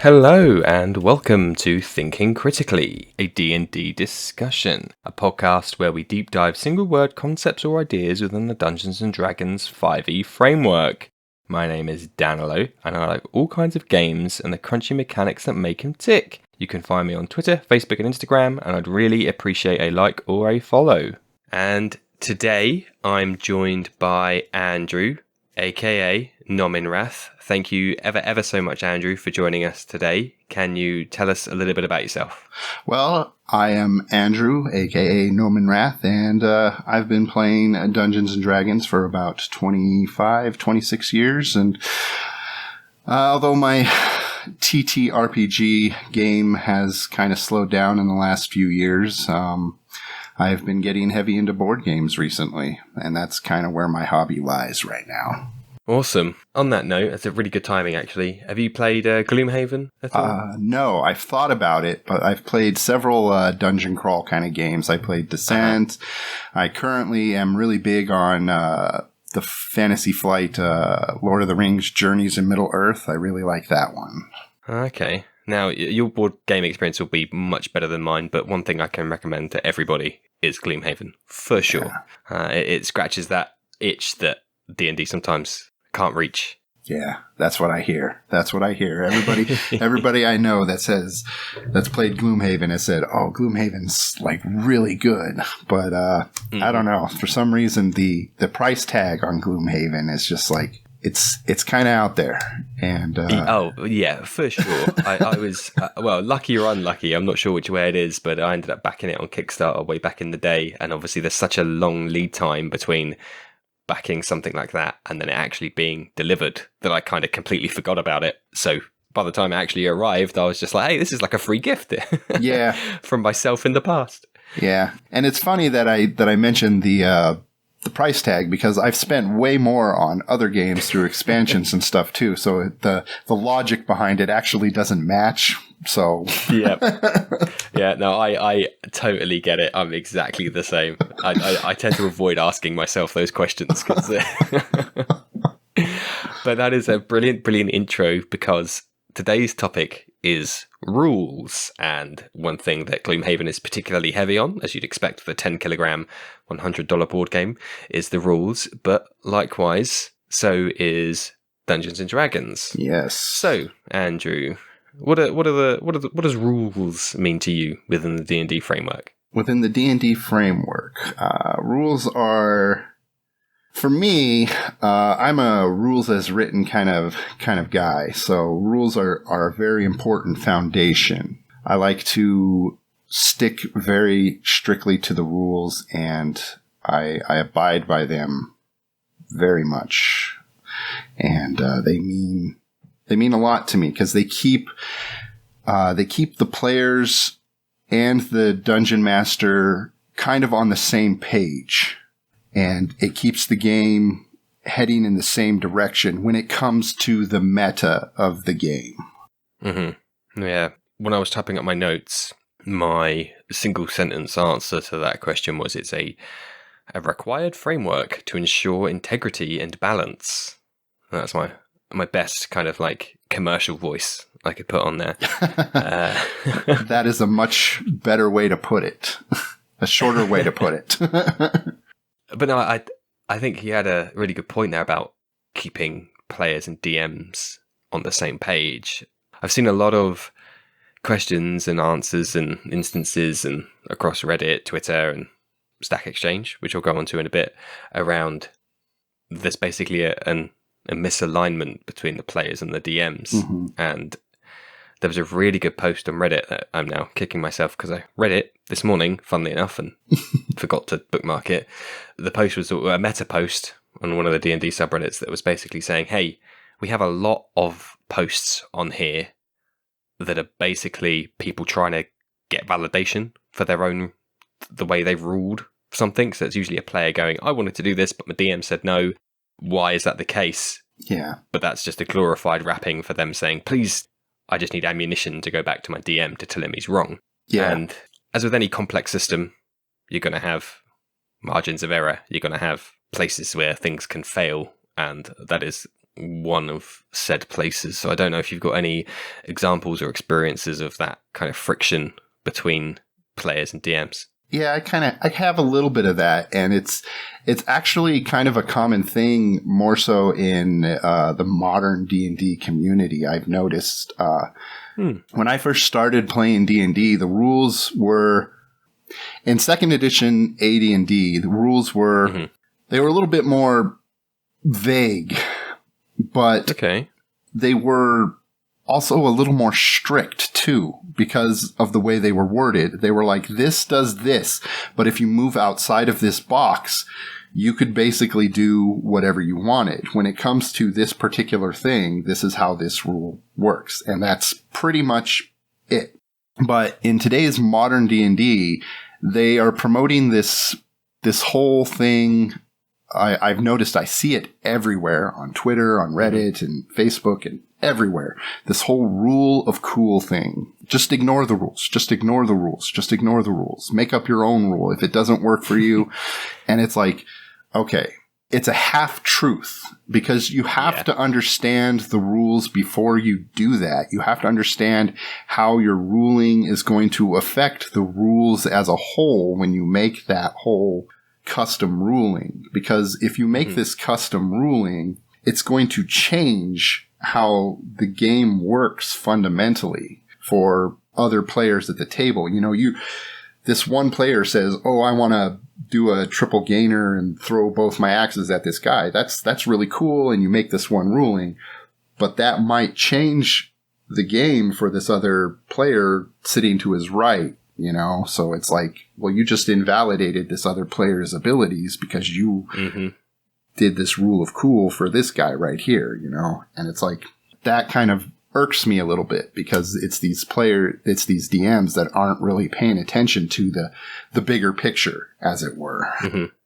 Hello and welcome to Thinking Critically, a D&D discussion, a podcast where we deep dive single word concepts or ideas within the Dungeons & Dragons 5e framework. My name is Danilo, and I like all kinds of games and the crunchy mechanics that make him tick. You can find me on Twitter, Facebook and Instagram, and I'd really appreciate a like or a follow. And today I'm joined by Andrew, aka Nominrath. Thank you ever so much, Andrew, for joining us today. Can you tell us a little bit about yourself? Well, I am Andrew, aka Nominrath, and I've been playing Dungeons & Dragons for about 26 years. And although my ttrpg game has kind of slowed down in the last few years, I've been getting heavy into board games recently, and that's kind of where my hobby lies right now. Awesome. On that note, that's a really good timing, actually. Have you played Gloomhaven at all? No, I've thought about it, but I've played several dungeon crawl kind of games. I played Descent. I currently am really big on the Fantasy Flight Lord of the Rings Journeys in Middle-earth. I really like that one. Okay. Now, your board game experience will be much better than mine, but one thing I can recommend to everybody is Gloomhaven, for sure. Yeah. It scratches that itch that D&D sometimes can't reach. Yeah, that's what I hear. Everybody I know that's played Gloomhaven has said, "Oh, Gloomhaven's like really good." But I don't know. For some reason, the price tag on Gloomhaven is just like it's kind of out there. And oh yeah, for sure. I was lucky or unlucky. I'm not sure which way it is, but I ended up backing it on Kickstarter way back in the day. And obviously, there's such a long lead time between backing something like that and then it actually being delivered that I kind of completely forgot about it. So by the time it actually arrived, I was just like, hey, this is like a free gift. Yeah. From myself in the past. Yeah. And it's funny that I mentioned the price tag because I've spent way more on other games through expansions and stuff too. So the logic behind it actually doesn't match. So yeah, no, I totally get it. I'm exactly the same. I tend to avoid asking myself those questions, but that is a brilliant intro because today's topic is rules, and one thing that Gloomhaven is particularly heavy on, as you'd expect for a 10 kilogram, $100 board game, is the rules. But likewise, so is Dungeons and Dragons. Yes. So, Andrew, what does rules mean to you within the D&D framework? Within the D&D framework, rules are, for me, I'm a rules as written kind of guy. So rules are a very important foundation. I like to stick very strictly to the rules, and I abide by them very much. And they mean a lot to me because they keep the players and the dungeon master kind of on the same page, and it keeps the game heading in the same direction when it comes to the meta of the game. Mm-hmm. Yeah. When I was typing up my notes, my single sentence answer to that question was it's a required framework to ensure integrity and balance. That's my best kind of like commercial voice I could put on there. That is a much better way to put it. A shorter way to put it. But no, I think he had a really good point there about keeping players and DMs on the same page. I've seen a lot of questions and answers and instances and across Reddit, Twitter and Stack Exchange, which I'll go on to in a bit, around there's basically a misalignment between the players and the DMs. Mm-hmm. And there was a really good post on Reddit that I'm now kicking myself because I read it this morning, funnily enough, and forgot to bookmark it. The post was a meta post on one of the D&D subreddits that was basically saying, hey, we have a lot of posts on here that are basically people trying to get validation for their own, the way they've ruled something. So it's usually a player going, I wanted to do this, but my DM said no. Why is that the case? Yeah. But that's just a glorified wrapping for them saying, please, I just need ammunition to go back to my DM to tell him he's wrong. Yeah. And as with any complex system, you're going to have margins of error. You're going to have places where things can fail. And that is one of said places. So I don't know if you've got any examples or experiences of that kind of friction between players and DMs. Yeah, I have a little bit of that, and it's actually kind of a common thing, more so in the modern D&D community. I've noticed when I first started playing D&D, the rules were in second edition AD&D. The rules were they were a little bit more vague, but they were also a little more strict too, because of the way they were worded. They were like, this does this, but if you move outside of this box, you could basically do whatever you wanted. When it comes to this particular thing, this is how this rule works. And that's pretty much it. But in today's modern D&D, they are promoting this whole thing. I've noticed I see it everywhere on Twitter, on Reddit, and Facebook, and everywhere. This whole rule of cool thing. Just ignore the rules. Just ignore the rules. Just ignore the rules. Make up your own rule if it doesn't work for you. And it's like, okay, it's a half truth, because you have to understand the rules before you do that. You have to understand how your ruling is going to affect the rules as a whole when you make that whole custom ruling. Because if you make this custom ruling, it's going to change how the game works fundamentally for other players at the table. You know, this one player says, oh, I want to do a triple gainer and throw both my axes at this guy. That's really cool. And you make this one ruling, but that might change the game for this other player sitting to his right, you know? So it's like, well, you just invalidated this other player's abilities because you did this rule of cool for this guy right here, you know? And it's like, that kind of irks me a little bit, because it's these DMs that aren't really paying attention to the bigger picture, as it were.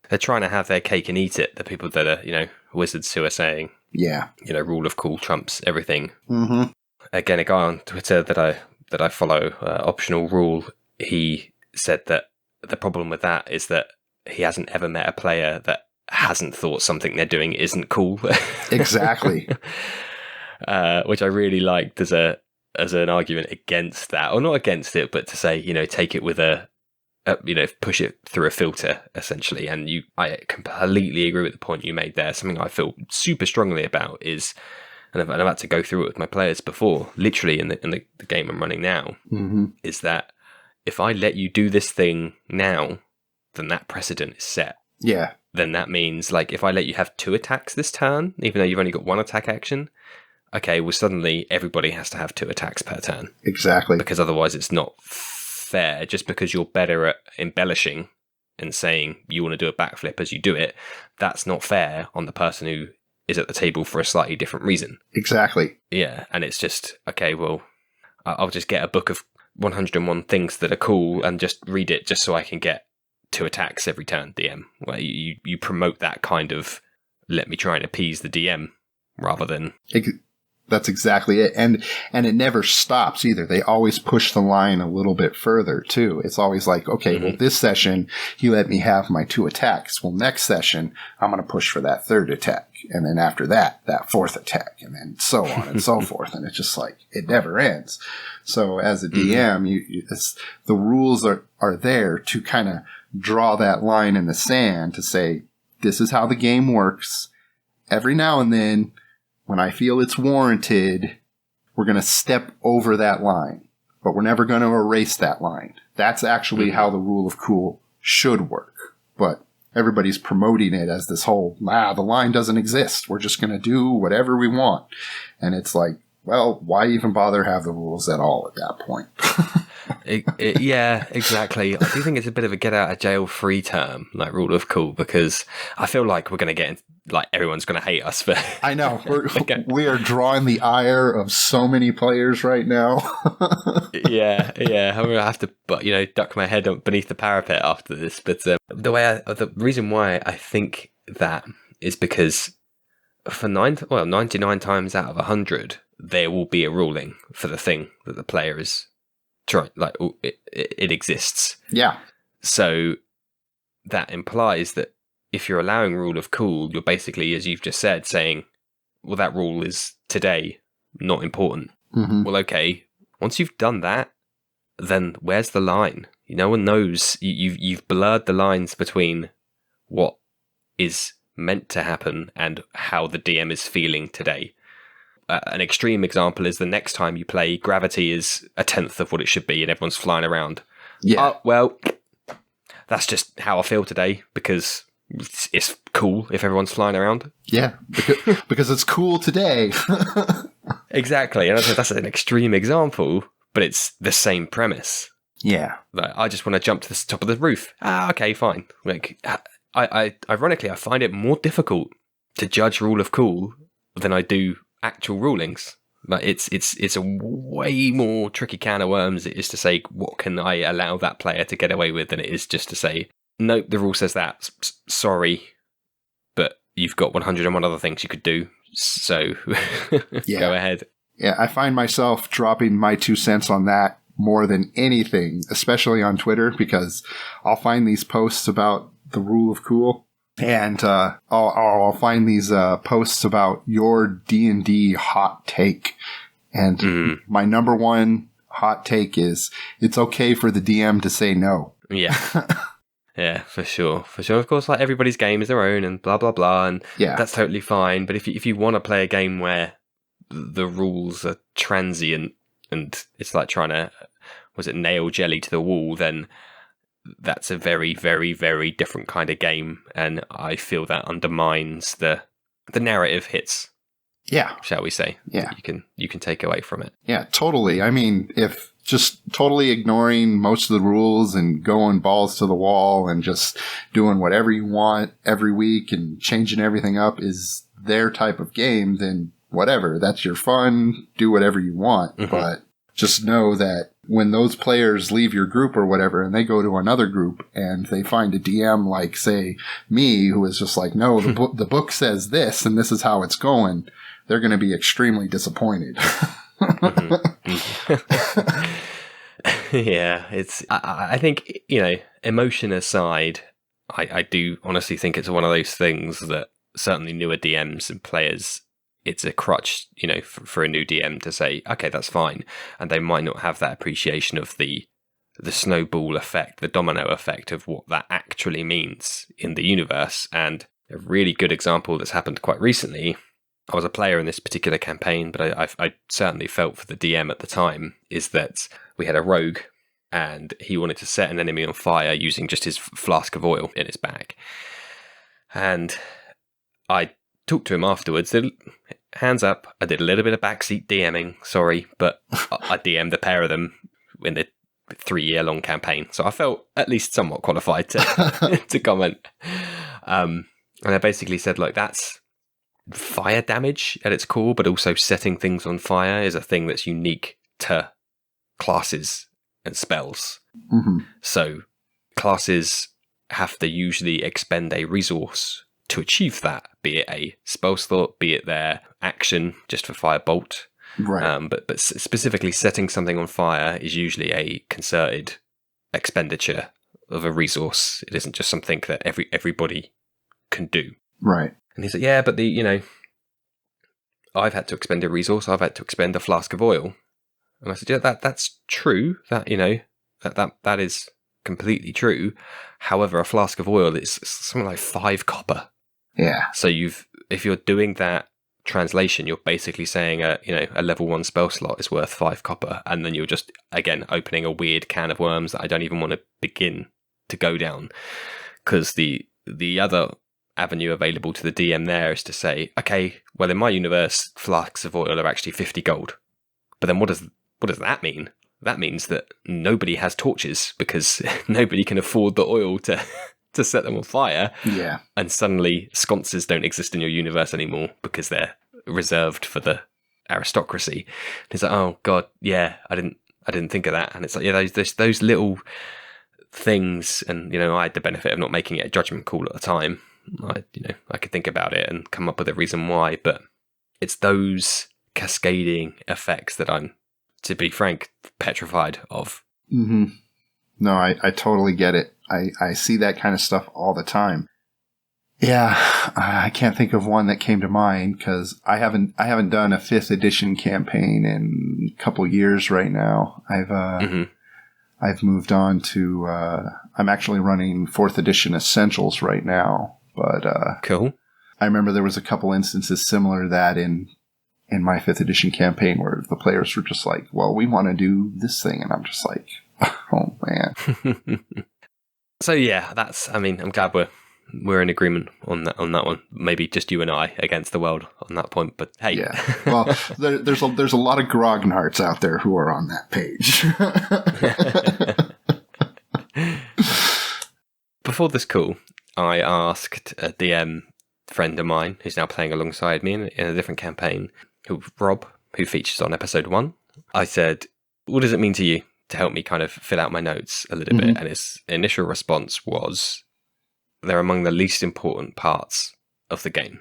They're trying to have their cake and eat it. The people that are, you know, wizards who are saying, you know, rule of cool trumps everything. Again, a guy on Twitter that I follow, Optional Rule, he said that the problem with that is that he hasn't ever met a player that hasn't thought something they're doing isn't cool. Exactly. Which I really liked as an argument against that, or not against it, but to say, you know, take it with you know, push it through a filter, essentially. And I completely agree with the point you made there. Something I feel super strongly about is, and I've had to go through it with my players before, literally in the game I'm running now, is that if I let you do this thing now, then that precedent is set. Yeah. Then that means, like, if I let you have 2 attacks this turn, even though you've only got 1 attack action, okay, well, suddenly everybody has to have 2 attacks per turn. Exactly. Because otherwise it's not fair. Just because you're better at embellishing and saying you want to do a backflip as you do it, that's not fair on the person who is at the table for a slightly different reason. Exactly. Yeah, and it's just, okay, well, I'll just get a book of 101 things that are cool and just read it just so I can get 2 attacks every turn, DM. Where you promote that kind of, let me try and appease the DM rather than... That's exactly it. And it never stops either. They always push the line a little bit further too. It's always like, okay, well, this session, he let me have my 2 attacks. Well, next session, I'm going to push for that 3rd attack. And then after that 4th attack, and then so on and so forth. And it's just like, it never ends. So as a DM, the rules are there to kind of draw that line in the sand to say, this is how the game works. Every now and then, when I feel it's warranted, we're going to step over that line, but we're never going to erase that line. That's actually how the rule of cool should work. But everybody's promoting it as this whole, the line doesn't exist. We're just going to do whatever we want. And it's like, well, why even bother have the rules at all at that point? Yeah, exactly. I do think it's a bit of a get out of jail free term, like rule of cool, because I feel like we're going to get like everyone's going to hate us for. I know we are drawing the ire of so many players right now. yeah. I'm going to have to, duck my head up beneath the parapet after this. But the reason why I think that is because for 99 times out of 100, there will be a ruling for the thing that the player is. Like it exists. Yeah. So that implies that if you're allowing rule of cool, you're basically, as you've just said, saying, well, that rule is today not important. Mm-hmm. Well, okay, once you've done that, then where's the line? No one knows. You've blurred the lines between what is meant to happen and how the DM is feeling today. An extreme example is the next time you play, gravity is 1/10 of what it should be and everyone's flying around. Yeah. Well, that's just how I feel today because it's cool if everyone's flying around. Yeah, because it's cool today. Exactly. And that's an extreme example, but it's the same premise. Yeah. Like, I just want to jump to the top of the roof. Okay, fine. Like, ironically, I find it more difficult to judge rule of cool than I do actual rulings. Like, it's a way more tricky can of worms it is to say, what can I allow that player to get away with, than it is just to say, nope, the rule says that. Sorry, but you've got 101 other things you could do. So go ahead. Yeah, I find myself dropping my 2 cents on that more than anything, especially on Twitter, because I'll find these posts about the rule of cool, and I'll find these posts about your D&D hot take. And my number one hot take is it's okay for the DM to say no. Yeah. Yeah, for sure. Of course, like, everybody's game is their own and blah, blah, blah. And that's totally fine. But if you want to play a game where the rules are transient and it's like trying to, nail jelly to the wall, then that's a very, very, very different kind of game. And I feel that undermines the narrative hits. Yeah. Shall we say. Yeah. You can take away from it. Yeah, totally. I mean, if just totally ignoring most of the rules and going balls to the wall and just doing whatever you want every week and changing everything up is their type of game, then whatever. That's your fun. Do whatever you want. Mm-hmm. But just know that when those players leave your group or whatever and they go to another group and they find a DM like, say, me, who is just like, no, the book says this and this is how it's going, they're going to be extremely disappointed. Yeah, I think, emotion aside, I do honestly think it's one of those things that certainly newer DMs and players, it's a crutch, for a new DM to say, okay, that's fine. And they might not have that appreciation of the snowball effect, the domino effect of what that actually means in the universe. And a really good example that's happened quite recently, I was a player in this particular campaign, but I certainly felt for the DM at the time, is that we had a rogue and he wanted to set an enemy on fire using just his flask of oil in his bag. And I talked to him afterwards. Hands up, I did a little bit of backseat DMing, sorry, but I DM'd the pair of them in the 3-year-long campaign. So I felt at least somewhat qualified to to comment. And I basically said, look, that's fire damage at its core, but also setting things on fire is a thing that's unique to classes and spells. Mm-hmm. So classes have to usually expend a resource to achieve that, be it a spell slot, be it their action just for firebolt. Right. But specifically setting something on fire is usually a concerted expenditure of a resource. It isn't just something that everybody can do. Right. And he said, yeah, but I've had to expend a resource. I've had to expend a flask of oil. And I said, yeah, that's true. That, that is completely true. However, a flask of oil is something like 5 copper. Yeah. So if you're doing that translation, you're basically saying a level 1 spell slot is worth 5 copper. And then you're just, again, opening a weird can of worms that I don't even want to begin to go down. Because the other avenue available to the DM there is to say, okay, well, in my universe, flasks of oil are actually 50 gold. But then what does that mean? That means that nobody has torches because nobody can afford the oil to set them on fire. Yeah. And suddenly sconces don't exist in your universe anymore because they're reserved for the aristocracy. And it's like, oh God, yeah, I didn't think of that. And it's like, yeah, those little things, and I had the benefit of not making it a judgment call at the time. I could think about it and come up with a reason why, but it's those cascading effects that I'm, to be frank, petrified of. Mm-hmm. No, I totally get it. I see that kind of stuff all the time. Yeah, I can't think of one that came to mind because I haven't done a 5th edition campaign in a couple years right now. I've moved on to I'm actually running 4th edition Essentials right now, but Cool. I remember there was a couple instances similar to that in my 5th edition campaign where the players were just like, "Well, we want to do this thing," and I'm just like, "Oh man." So yeah, I'm glad we're in agreement on that one. Maybe just you and I against the world on that point, but hey. Yeah. Well, there's a lot of grognards out there who are on that page. Before this call, I asked a DM friend of mine who's now playing alongside me in a different campaign, Rob, who features on episode 1. I said, "What does it mean to you to help me kind of fill out my notes a little bit?" And his initial response was, "They're among the least important parts of the game,"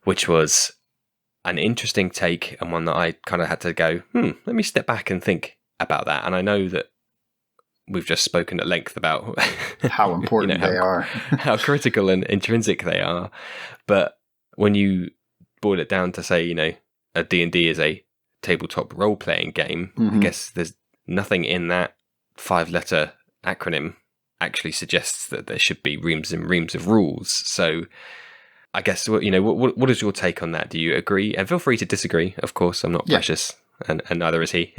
which was an interesting take and one that I kind of had to go, let me step back and think about that. And I know that we've just spoken at length about how important they are, how critical and intrinsic they are. But when you boil it down to say, a D&D is a tabletop role-playing game, I guess there's nothing in that 5-letter acronym actually suggests that there should be reams and reams of rules. So I guess, what is your take on that? Do you agree? And feel free to disagree. Of course, I'm not precious, and neither is he.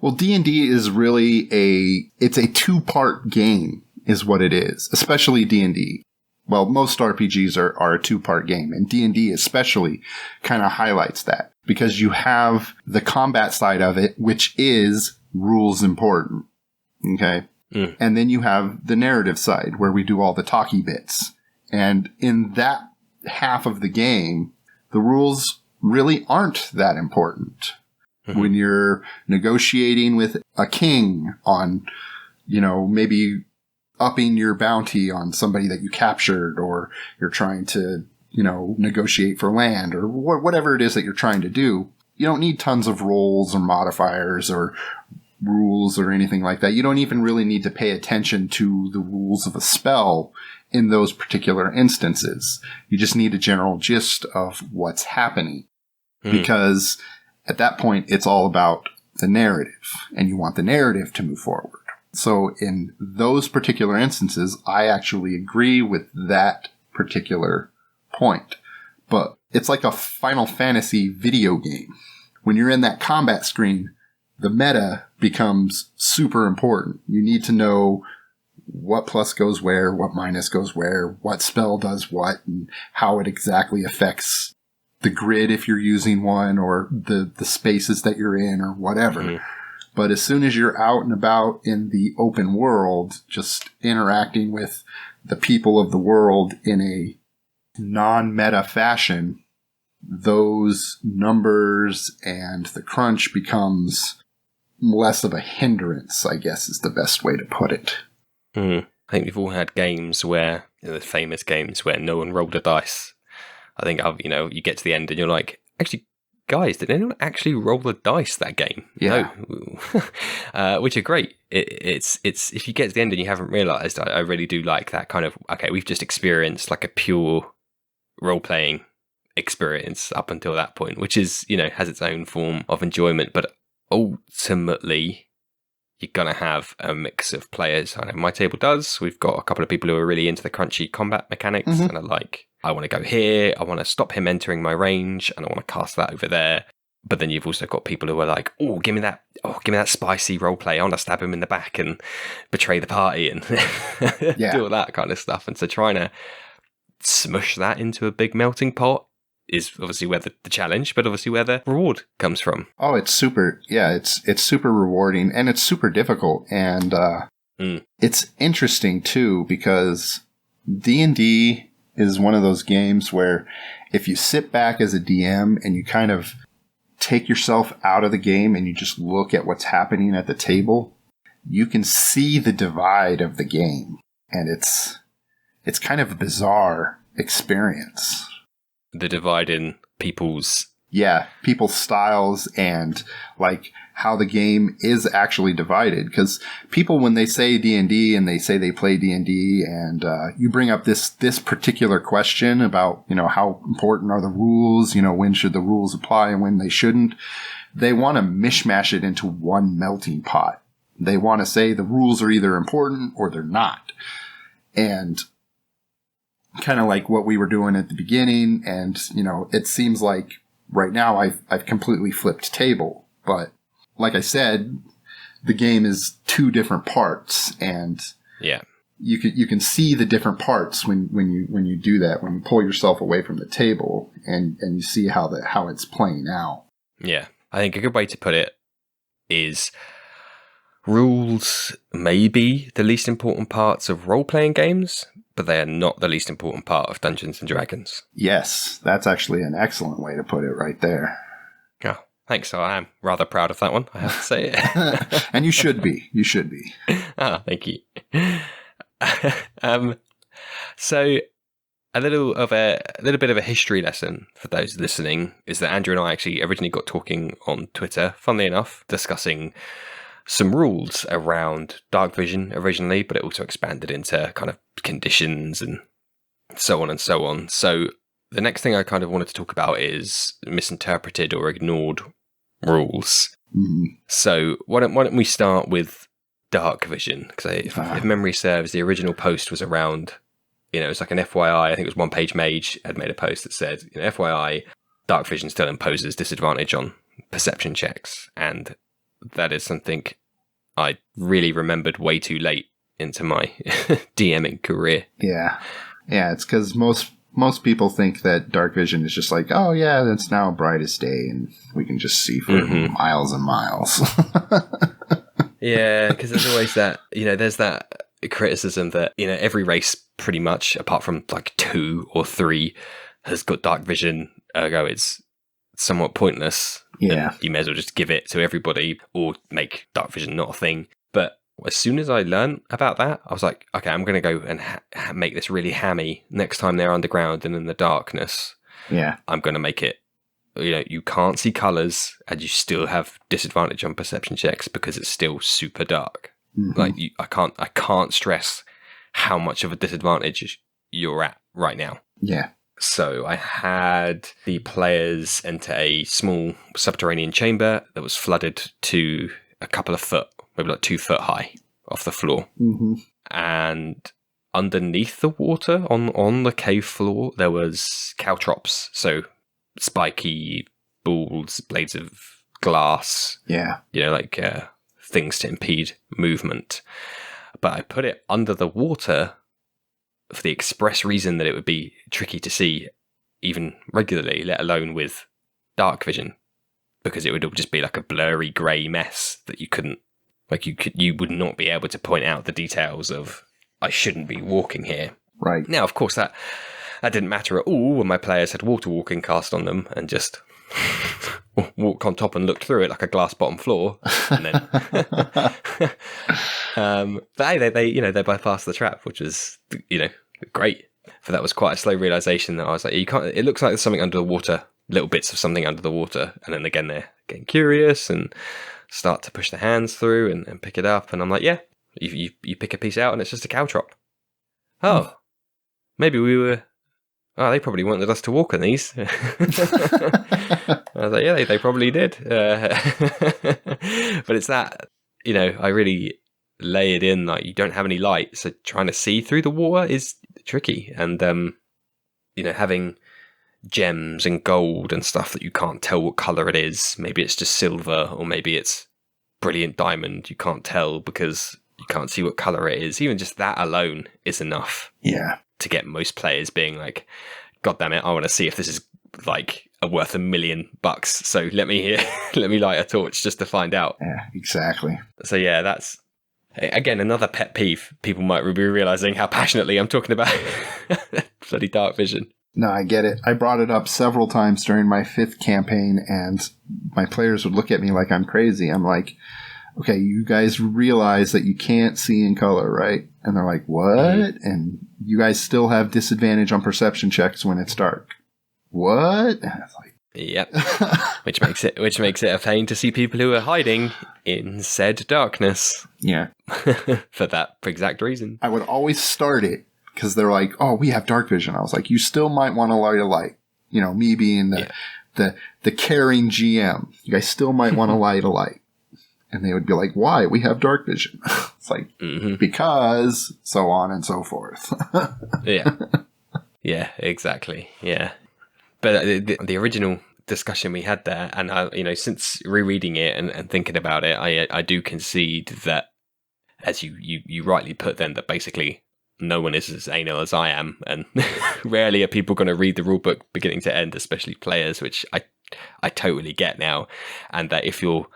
Well, D&D is really it's a 2-part game is what it is, especially D&D. Well, most RPGs are a 2-part game, and D&D especially kind of highlights that because you have the combat side of it, which is rules important. Okay. And then you have the narrative side where we do all the talky bits. And in that half of the game, the rules really aren't that important. When you're negotiating with a king on, maybe upping your bounty on somebody that you captured, or you're trying to, negotiate for land, or whatever it is that you're trying to do, you don't need tons of rolls or modifiers or rules or anything like that. You don't even really need to pay attention to the rules of a spell in those particular instances. You just need a general gist of what's happening. Because at that point, it's all about the narrative, and you want the narrative to move forward. So in those particular instances, I actually agree with that particular point. But it's like a Final Fantasy video game. When you're in that combat screen, the meta becomes super important. You need to know what plus goes where, what minus goes where, what spell does what, and how it exactly affects the grid if you're using one, or the spaces that you're in, or whatever. But as soon as you're out and about in the open world, just interacting with the people of the world in a non-meta fashion, those numbers and the crunch becomes less of a hindrance, I guess is the best way to put it. I think we've all had games where, the famous games where no one rolled a dice. I think, you get to the end and you're like, actually, guys, did anyone actually roll the dice that game? Yeah. No. Which are great. It's if you get to the end and you haven't realised, I really do like that kind of, okay, we've just experienced like a pure role-playing experience up until that point, which is, has its own form of enjoyment, but ultimately you're going to have a mix of players. I know my table does. We've got a couple of people who are really into the crunchy combat mechanics and are like, I want to go here, I want to stop him entering my range, and I want to cast that over there. But then you've also got people who are like, give me that spicy role play. I want to stab him in the back and betray the party and do all that kind of stuff. And so trying to smush that into a big melting pot is obviously where the challenge, but obviously where the reward comes from. Oh, it's super. Yeah, it's super rewarding, and it's super difficult. And it's interesting, too, because D&D is one of those games where if you sit back as a DM and you kind of take yourself out of the game and you just look at what's happening at the table, you can see the divide of the game. And it's kind of a bizarre experience. The divide in people's yeah, people's styles and like how the game is actually divided. Because people, when they say D&D and they say they play D&D, and you bring up this particular question about, you know, how important are the rules, you know, when should the rules apply and when they shouldn't, they want to mishmash it into one melting pot. They want to say the rules are either important or they're not. And kind of like what we were doing at the beginning. And, you know, it seems like right now I've completely flipped table. But like I said, the game is two different parts. And yeah, you can see the different parts when you do that, when you pull yourself away from the table and you see how it's playing out. Yeah. I think a good way to put it is rules may be the least important parts of role-playing games, but they are not the least important part of Dungeons and Dragons. Yes, that's actually an excellent way to put it right there. Oh, thanks. So I am rather proud of that one, I have to say. And you should be. You should be. Ah, thank you. So a little bit of a history lesson for those listening is that Andrew and I actually originally got talking on Twitter, funnily enough, discussing some rules around dark vision originally, but it also expanded into kind of conditions and so on and so on. So the next thing I kind of wanted to talk about is misinterpreted or ignored rules. Mm-hmm. So why don't we start with dark vision? Because if memory serves, the original post was around, you know, it's like an FYI. I think it was One Page Mage had made a post that said, you know, FYI, dark vision still imposes disadvantage on perception checks. And that is something I really remembered way too late into my DMing career. Yeah. Yeah, it's because most people think that dark vision is just like, oh yeah, it's now bright as day and we can just see for miles and miles. Yeah, because there's always that, you know, there's that criticism that, you know, every race pretty much, apart from like 2 or 3, has got dark vision, ergo it's somewhat pointless. Yeah. And you may as well just give it to everybody or make dark vision not a thing. But as soon as I learned about that, I was like, okay, I'm going to go and make this really hammy next time they're underground and in the darkness. Yeah. I'm going to make it, you know, you can't see colors and you still have disadvantage on perception checks because it's still super dark. Mm-hmm. Like I can't stress how much of a disadvantage you're at right now. Yeah. So I had the players enter a small subterranean chamber that was flooded to a couple of foot, maybe like 2 foot high off the floor. Mm-hmm. And underneath the water, on the cave floor, there was caltrops. So spiky balls, blades of glass. Yeah. You know, like things to impede movement. But I put it under the water for the express reason that it would be tricky to see even regularly, let alone with dark vision, because it would all just be like a blurry grey mess that you couldn't, like you would not be able to point out the details of, I shouldn't be walking here. Right. Now, of course, that didn't matter at all when my players had water walking cast on them and just walked on top and looked through it like a glass bottom floor, and then but hey, they bypassed the trap, which was, you know, great. But that was quite a slow realization that I was like, you can't. It looks like there's something under the water, little bits of something under the water, and then again they're getting curious and start to push their hands through and pick it up, and I'm like, yeah, you pick a piece out and it's just a caltrop. Oh, maybe we were. Oh, they probably wanted us to walk on these. I was like, yeah, they probably did. But it's that, you know, I really lay it in, like, you don't have any light, so trying to see through the water is tricky. And, you know, having gems and gold and stuff that you can't tell what color it is. Maybe it's just silver, or maybe it's brilliant diamond. You can't tell because you can't see what color it is. Even just that alone is enough. Yeah. To get most players being like, God damn it, I want to see if this is like worth $1 million. So let me light a torch just to find out. Yeah, exactly. So yeah, that's again another pet peeve. People might be realizing how passionately I'm talking about bloody dark vision. No, I get it. I brought it up several times during my 5th campaign, and my players would look at me like I'm crazy. I'm like, okay, you guys realize that you can't see in color, right? And they're like, what? Mm-hmm. And you guys still have disadvantage on perception checks when it's dark. What? And it's like, Yep. Which makes it a pain to see people who are hiding in said darkness. Yeah. For that exact reason. I would always start it because they're like, "Oh, we have dark vision." I was like, "You still might want to light a light." You know, me being the caring GM, you guys still might want to light a light. And they would be like, "Why? We have dark vision." It's like, because so on and so forth. Yeah. Yeah, exactly. Yeah. But the original discussion we had there, and since rereading it and thinking about it, I do concede that, as you rightly put then, that basically no one is as anal as I am, and rarely are people going to read the rulebook beginning to end, especially players, which I totally get now. And that if you're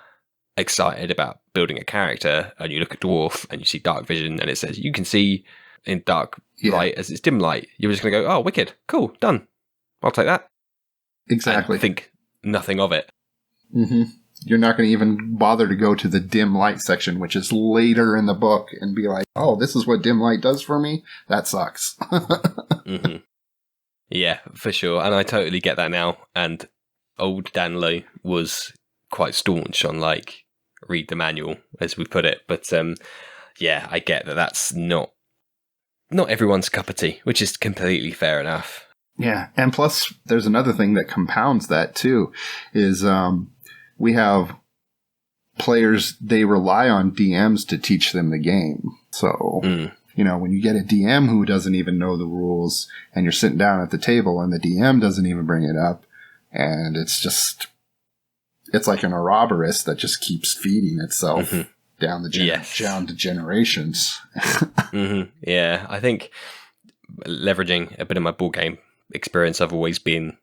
excited about building a character and you look at dwarf and you see dark vision and it says you can see in dark light as it's dim light, you're just going to go, "Oh, wicked, cool, done. I'll take that." Exactly. And think nothing of it. Mm-hmm. You're not going to even bother to go to the dim light section, which is later in the book, and be like, "Oh, this is what dim light does for me? That sucks." Mm-hmm. Yeah, for sure. And I totally get that now. And old Danlo was quite staunch on, like, read the manual, as we put it. But yeah, I get that that's not everyone's cup of tea, which is completely fair enough. Yeah, and plus, there's another thing that compounds that, too, is we have players, they rely on DMs to teach them the game. So, when you get a DM who doesn't even know the rules, and you're sitting down at the table, and the DM doesn't even bring it up, and it's like an Ouroboros that just keeps feeding itself down to generations. Yeah, I think leveraging a bit of my board game experience, I've always been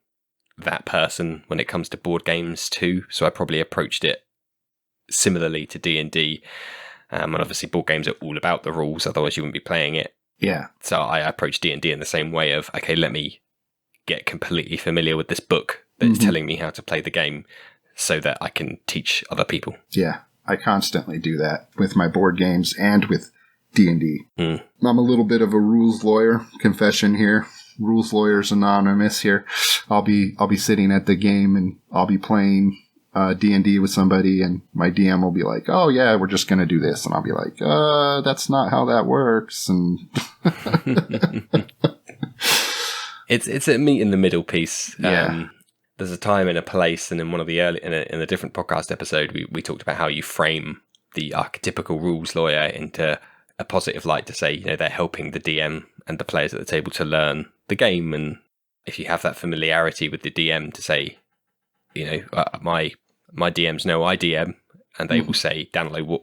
that person when it comes to board games too. So I probably approached it similarly to D&D. And obviously board games are all about the rules, otherwise you wouldn't be playing it. Yeah. So I approached D&D in the same way of, okay, let me get completely familiar with this book that's telling me how to play the game so that I can teach other people. Yeah, I constantly do that with my board games and with D&D. I'm a little bit of a rules lawyer. Confession here. Rules Lawyers Anonymous here. I'll be sitting at the game and I'll be playing D&D with somebody, and my DM will be like, "Oh yeah, we're just going to do this." And I'll be like, that's not how that works. And it's a meet in the middle piece. Yeah. There's a time and a place, and in one of the early in a different podcast episode, we talked about how you frame the archetypical rules lawyer into a positive light, to say, they're helping the DM and the players at the table to learn the game. And if you have that familiarity with the DM to say, my DMs know I DM, and they will say, "Danlo,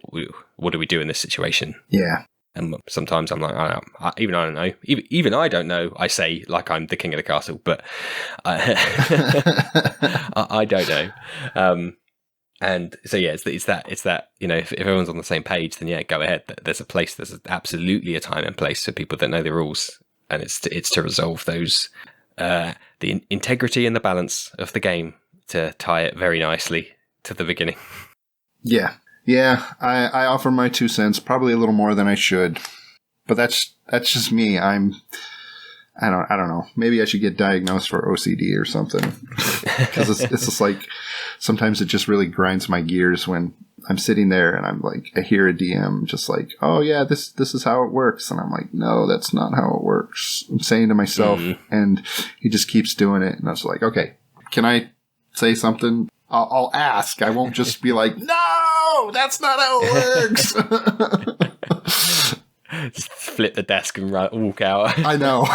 what do we do in this situation?" Yeah. And sometimes I'm like, I don't know. Even I don't know. I say like I'm the king of the castle, but I don't know. And so yeah, it's that if everyone's on the same page, then yeah, go ahead. There's absolutely a time and place for people that know the rules, and it's to resolve those the integrity and the balance of the game, to tie it very nicely to the beginning. Yeah. I offer my 2 cents, probably a little more than I should, but that's just me. I don't know. Maybe I should get diagnosed for OCD or something, because it's just like sometimes it just really grinds my gears when I'm sitting there and I'm like, I hear a DM just like, "Oh yeah, this is how it works," and I'm like, "No, that's not how it works." I'm saying to myself, and he just keeps doing it, and I was like, "Okay, can I say something? I'll ask. I won't just be like, no, that's not how it works." Just flip the desk and walk out. I know.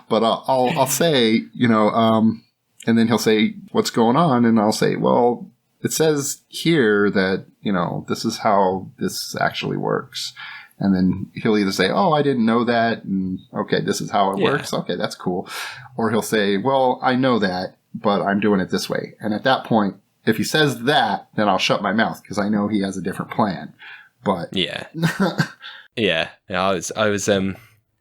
But I'll say, and then he'll say, "What's going on?" And I'll say, "Well, it says here that, this is how this actually works." And then he'll either say, "Oh, I didn't know that." And okay, this is how it works. Okay, that's cool. Or he'll say, "Well, I know that, but I'm doing it this way." And at that point, if he says that, then I'll shut my mouth, because I know he has a different plan. But yeah. Yeah. I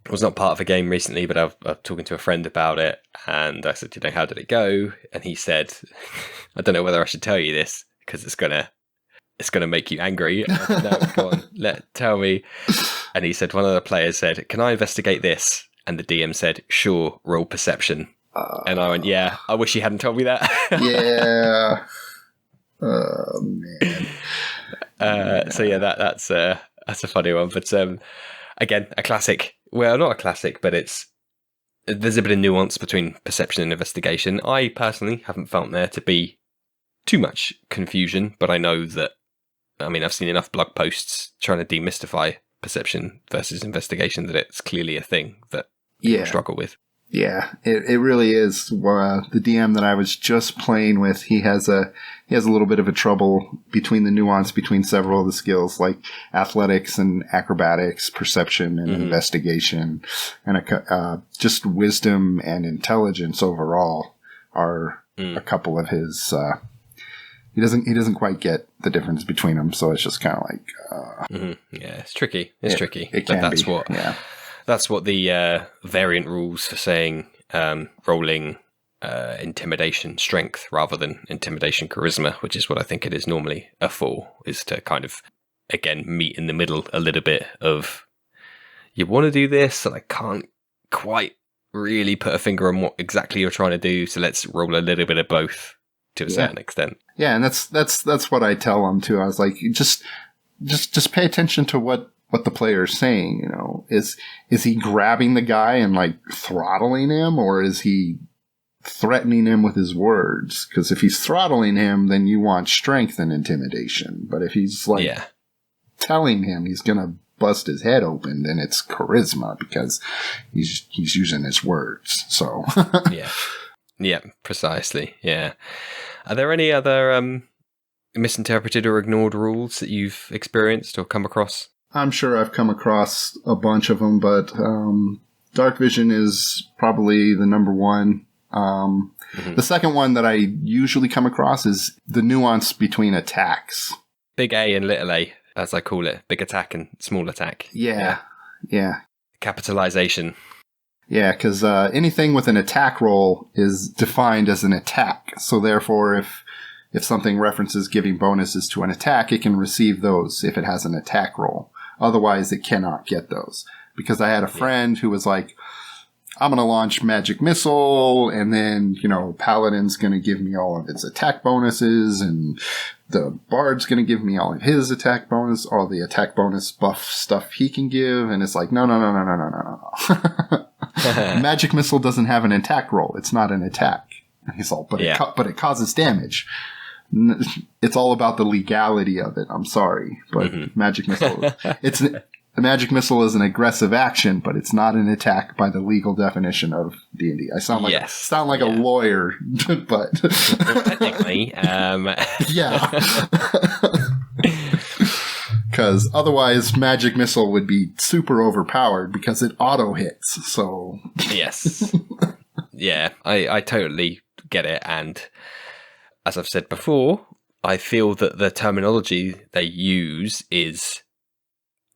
was not part of a game recently, but I was talking to a friend about it, and I said, "How did it go?" And he said, "I don't know whether I should tell you this, because it's gonna make you angry." And I said, "No, go on, tell me." And he said, one of the players said, "Can I investigate this?" And the DM said, "Sure, roll perception." And I went, yeah, I wish you hadn't told me that. Yeah. Oh, man. So yeah, that's a funny one. But again, a classic. Well, not a classic, but there's a bit of nuance between perception and investigation. I personally haven't found there to be too much confusion, but I know that, I mean, I've seen enough blog posts trying to demystify perception versus investigation that it's clearly a thing that people struggle with. Yeah, it really is. The DM that I was just playing with, he has a little bit of a trouble between the nuance between several of the skills, like athletics and acrobatics, perception and investigation, and just wisdom and intelligence overall are a couple of his. He doesn't quite get the difference between them, so it's just kind of like. Yeah, it's tricky. It's tricky. It can that's be. That's what the variant rules for saying rolling intimidation strength rather than intimidation charisma, which is what I think it is normally a 4, is to kind of, again, meet in the middle a little bit of, you want to do this, and I can't quite really put a finger on what exactly you're trying to do, so let's roll a little bit of both to a certain extent. Yeah, and that's what I tell them too. I was like, just pay attention to what the player is saying. You know, is he grabbing the guy and like throttling him, or is he threatening him with his words? Because if he's throttling him, then you want strength and intimidation. But if he's like telling him he's gonna bust his head open, then it's charisma because he's using his words. So yeah, precisely. Yeah. Are there any other misinterpreted or ignored rules that you've experienced or come across? I'm sure I've come across a bunch of them, but dark vision is probably the number one. The second one that I usually come across is the nuance between attacks. Big A and little a, as I call it. Big attack and small attack. Yeah. Capitalization. Yeah, because anything with an attack roll is defined as an attack. So therefore, if something references giving bonuses to an attack, it can receive those if it has an attack roll. Otherwise, it cannot get those. Because I had a friend who was like, I'm going to launch Magic Missile, and then, Paladin's going to give me all of its attack bonuses, and the Bard's going to give me all of his attack bonus, all the attack bonus buff stuff he can give, and it's like, no. Magic Missile doesn't have an attack roll. It's not an attack. And he's all, but it causes damage. It's all about the legality of it. I'm sorry, but Magic Missile, the Magic Missile is an aggressive action, but it's not an attack by the legal definition of D&D. I sound like a lawyer, but technically, yeah. Because otherwise, Magic Missile would be super overpowered because it auto hits. So yes, yeah, I totally get it, and as I've said before, I feel that the terminology they use is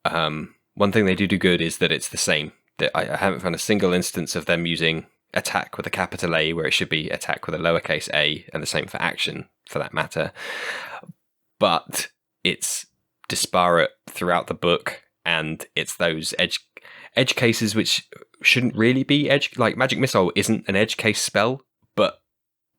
one thing they do good is that it's the same. That I haven't found a single instance of them using attack with a capital A where it should be attack with a lowercase a, and the same for action, for that matter. But it's disparate throughout the book, and it's those edge cases which shouldn't really be edge. Like Magic Missile isn't an edge case spell, but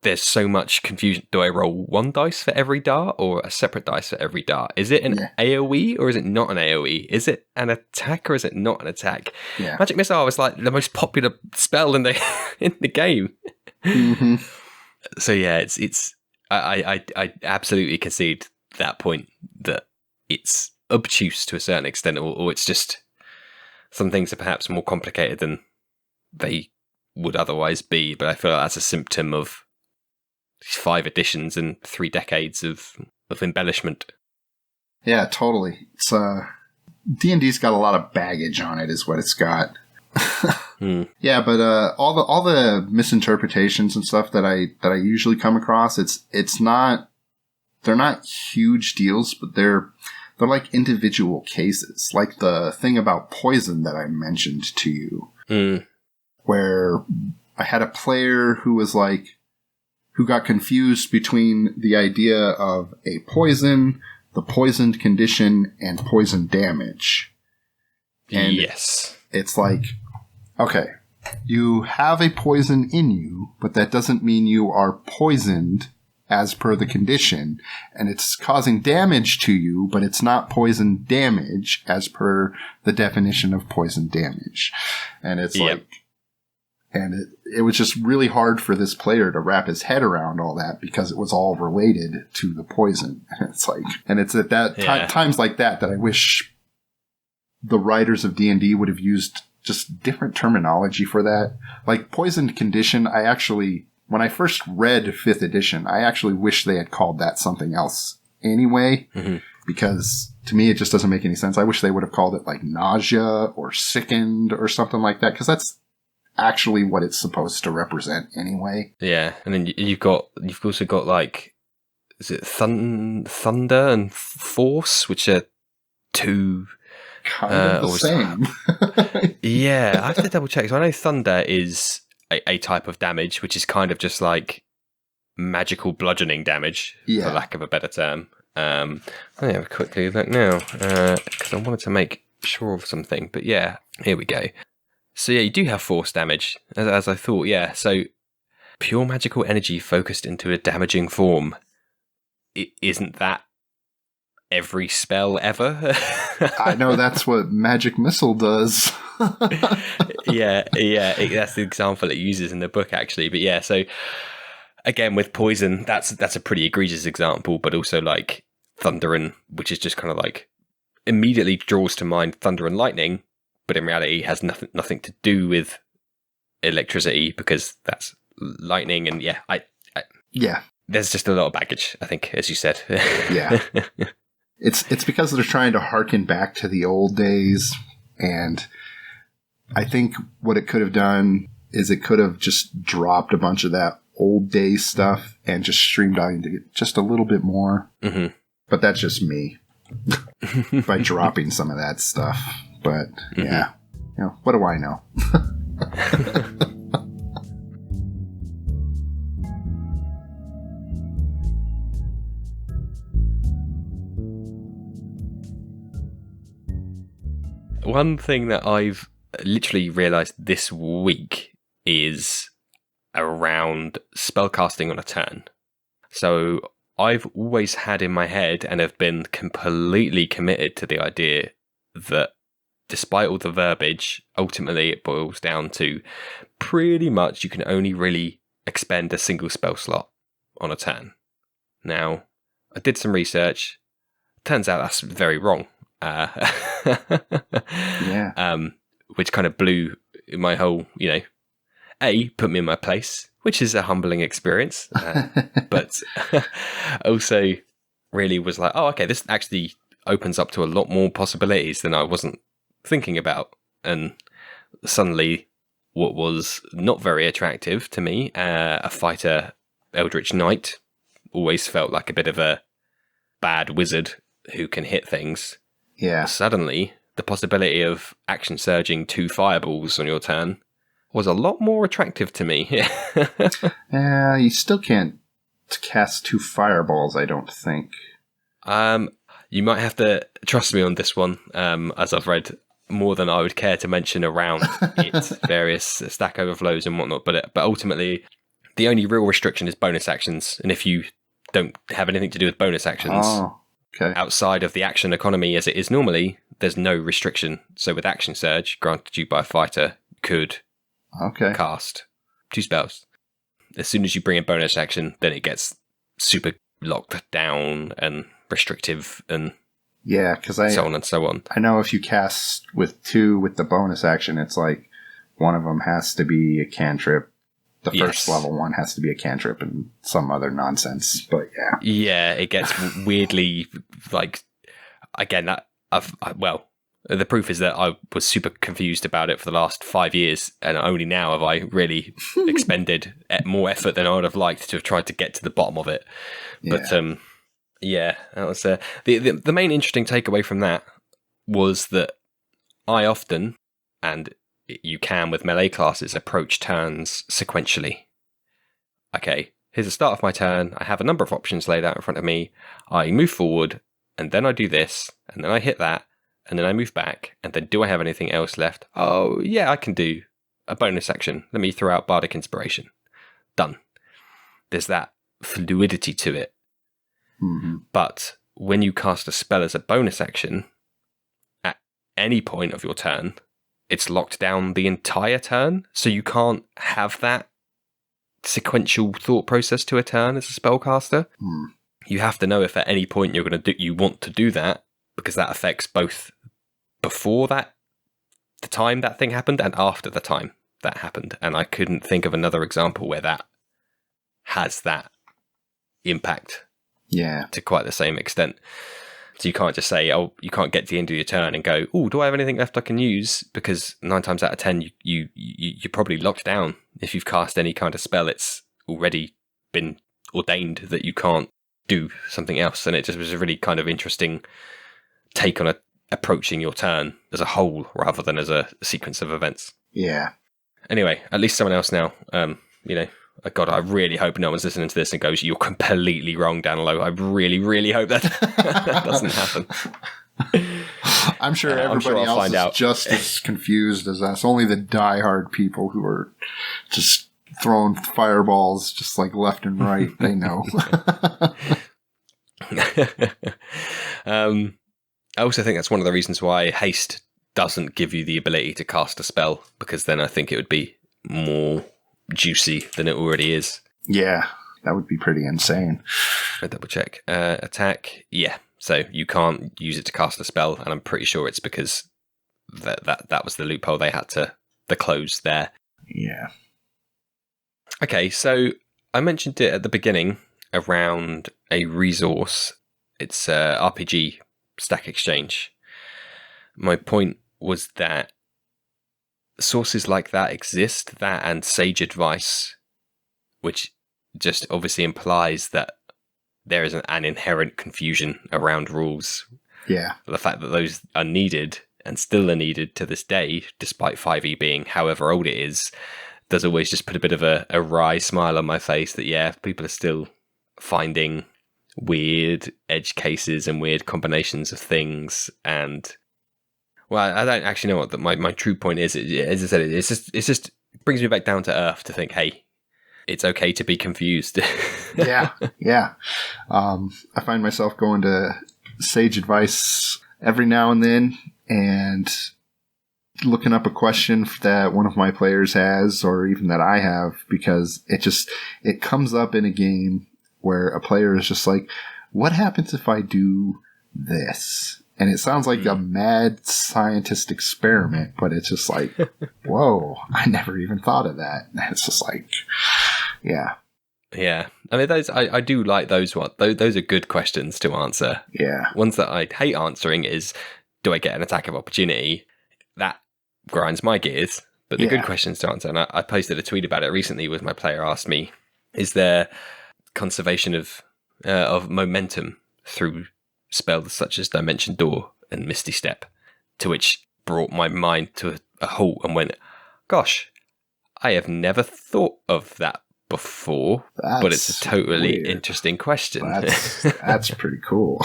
there's so much confusion. Do I roll one dice for every dart or a separate dice for every dart? Is it an AoE or is it not an AoE? Is it an attack or is it not an attack? Yeah. Magic Missile was like the most popular spell in the game. So yeah, I absolutely concede that point that it's obtuse to a certain extent, or it's just some things are perhaps more complicated than they would otherwise be. But I feel like that's a symptom of 5 editions and 3 decades of embellishment. Yeah, totally. It's D&D's got a lot of baggage on it, is what it's got. Yeah, but all the misinterpretations and stuff that I usually come across, they're not huge deals, but they're like individual cases, like the thing about poison that I mentioned to you, where I had a player who got confused between the idea of a poison, the poisoned condition, and poison damage. And yes. it's like, okay, You have a poison in you, but that doesn't mean you are poisoned as per the condition. And it's causing damage to you, but it's not poison damage as per the definition of poison damage. And it's like, and it was just really hard for this player to wrap his head around all that because it was all related to the poison. And it's like, and it's at that times like that I wish the writers of D&D would have used just different terminology for that. Like poisoned condition, when I first read 5th edition, I actually wish they had called that something else anyway, because to me, it just doesn't make any sense. I wish they would have called it like nausea or sickened or something like that, because that's actually what it's supposed to represent anyway. Yeah, and then you've also got like, is it thunder and force, which are two kind of the same. Yeah, I have to double check. So I know thunder is a type of damage, which is kind of just like magical bludgeoning damage, for lack of a better term. Let me have a quickly look now, because I wanted to make sure of something. But yeah, here we go. So yeah, you do have force damage, as I thought, yeah. So pure magical energy focused into a damaging form. Isn't that every spell ever? I know that's what Magic Missile does. yeah, that's the example it uses in the book, actually. But yeah, so again, with poison, that's a pretty egregious example, but also like thunder, which is just kind of like immediately draws to mind thunder and lightning, but in reality has nothing to do with electricity, because that's lightning. And yeah, there's just a lot of baggage, I think, as you said. Yeah. It's because they're trying to harken back to the old days, and I think what it could have done is it could have just dropped a bunch of that old day stuff and just streamlined it just a little bit more. Mm-hmm. But that's just me by dropping some of that stuff. But yeah, what do I know? One thing that I've literally realised this week is around spellcasting on a turn. So I've always had in my head and have been completely committed to the idea that despite all the verbiage, ultimately it boils down to pretty much you can only really expend a single spell slot on a turn. Now, I did some research. Turns out that's very wrong. Which kind of blew my whole, put me in my place, which is a humbling experience, but also really was like, oh, okay, this actually opens up to a lot more possibilities than I wasn't thinking about. And suddenly what was not very attractive to me, a fighter Eldritch Knight, always felt like a bit of a bad wizard who can hit things. Yeah. Suddenly, the possibility of action surging 2 fireballs on your turn was a lot more attractive to me. Yeah, you still can't cast 2 fireballs, I don't think. You might have to trust me on this one, as I've read more than I would care to mention around its various stack overflows and whatnot. But ultimately, the only real restriction is bonus actions, and if you don't have anything to do with bonus actions. Outside of the action economy as it is normally, there's no restriction. So with Action Surge, granted you by a fighter, could cast 2 spells. As soon as you bring a bonus action, then it gets super locked down and restrictive and so on and so on. I know if you cast with 2 with the bonus action, it's like one of them has to be a cantrip. The first level one has to be a cantrip and some other nonsense, but yeah. Yeah, it gets weirdly, like, again, the proof is that I was super confused about it for the last 5 years, and only now have I really expended more effort than I would have liked to have tried to get to the bottom of it. Yeah. But, that was the main interesting takeaway from that was that I often, and you can with melee classes, approach turns sequentially. Okay, here's the start of my turn. I have a number of options laid out in front of me. I move forward, and then I do this, and then I hit that, and then I move back, and then do I have anything else left? Oh, yeah, I can do a bonus action. Let me throw out Bardic Inspiration. Done. There's that fluidity to it. Mm-hmm. But when you cast a spell as a bonus action, at any point of your turn, it's locked down the entire turn. So you can't have that sequential thought process to a turn as a spellcaster. Mm. You have to know if at any point you want to do that, because that affects both before the time that thing happened and after the time that happened. And I couldn't think of another example where that has that impact to quite the same extent. So you can't just say, oh, you can't get to the end of your turn and go, oh, do I have anything left I can use? Because 9 times out of 10, you're probably locked down. If you've cast any kind of spell, it's already been ordained that you can't do something else. And it just was a really kind of interesting take on approaching your turn as a whole rather than as a sequence of events. Yeah. Anyway, at least someone else now, God, I really hope no one's listening to this and goes, you're completely wrong, Danilo. I really, really hope that doesn't happen. I'm sure everybody else is just as confused as us. Only the diehard people who are just throwing fireballs just like left and right, they know. I also think that's one of the reasons why haste doesn't give you the ability to cast a spell, because then I think it would be more juicy than it already is. Yeah, that would be pretty insane. I double check. Attack, yeah. So you can't use it to cast a spell, and I'm pretty sure it's because that was the loophole they had to close there. Yeah. Okay, so I mentioned it at the beginning around a resource. It's RPG stack exchange. My point was that sources like that exist, that and sage advice, which just obviously implies that there is an inherent confusion around rules. Yeah. The fact that those are needed and still are needed to this day, despite 5e being however old it is, does always just put a bit of a wry smile on my face that, yeah, people are still finding weird edge cases and weird combinations of things. And well, I don't actually know what my true point is. As I said, it just brings me back down to earth to think, hey, it's okay to be confused. Yeah. I find myself going to sage advice every now and then and looking up a question that one of my players has, or even that I have, because it comes up in a game where a player is just like, what happens if I do this? And it sounds like a mad scientist experiment, but it's just like, whoa, I never even thought of that. And it's just like, yeah. Yeah. I mean, I do like those ones. Those are good questions to answer. Yeah. Ones that I hate answering is, do I get an attack of opportunity? That grinds my gears. But the good questions to answer, and I posted a tweet about it recently, was my player asked me, is there conservation of momentum through spells such as Dimension Door and Misty Step, to which brought my mind to a halt and went, gosh, I have never thought of that before, but it's a totally interesting question. That's pretty cool.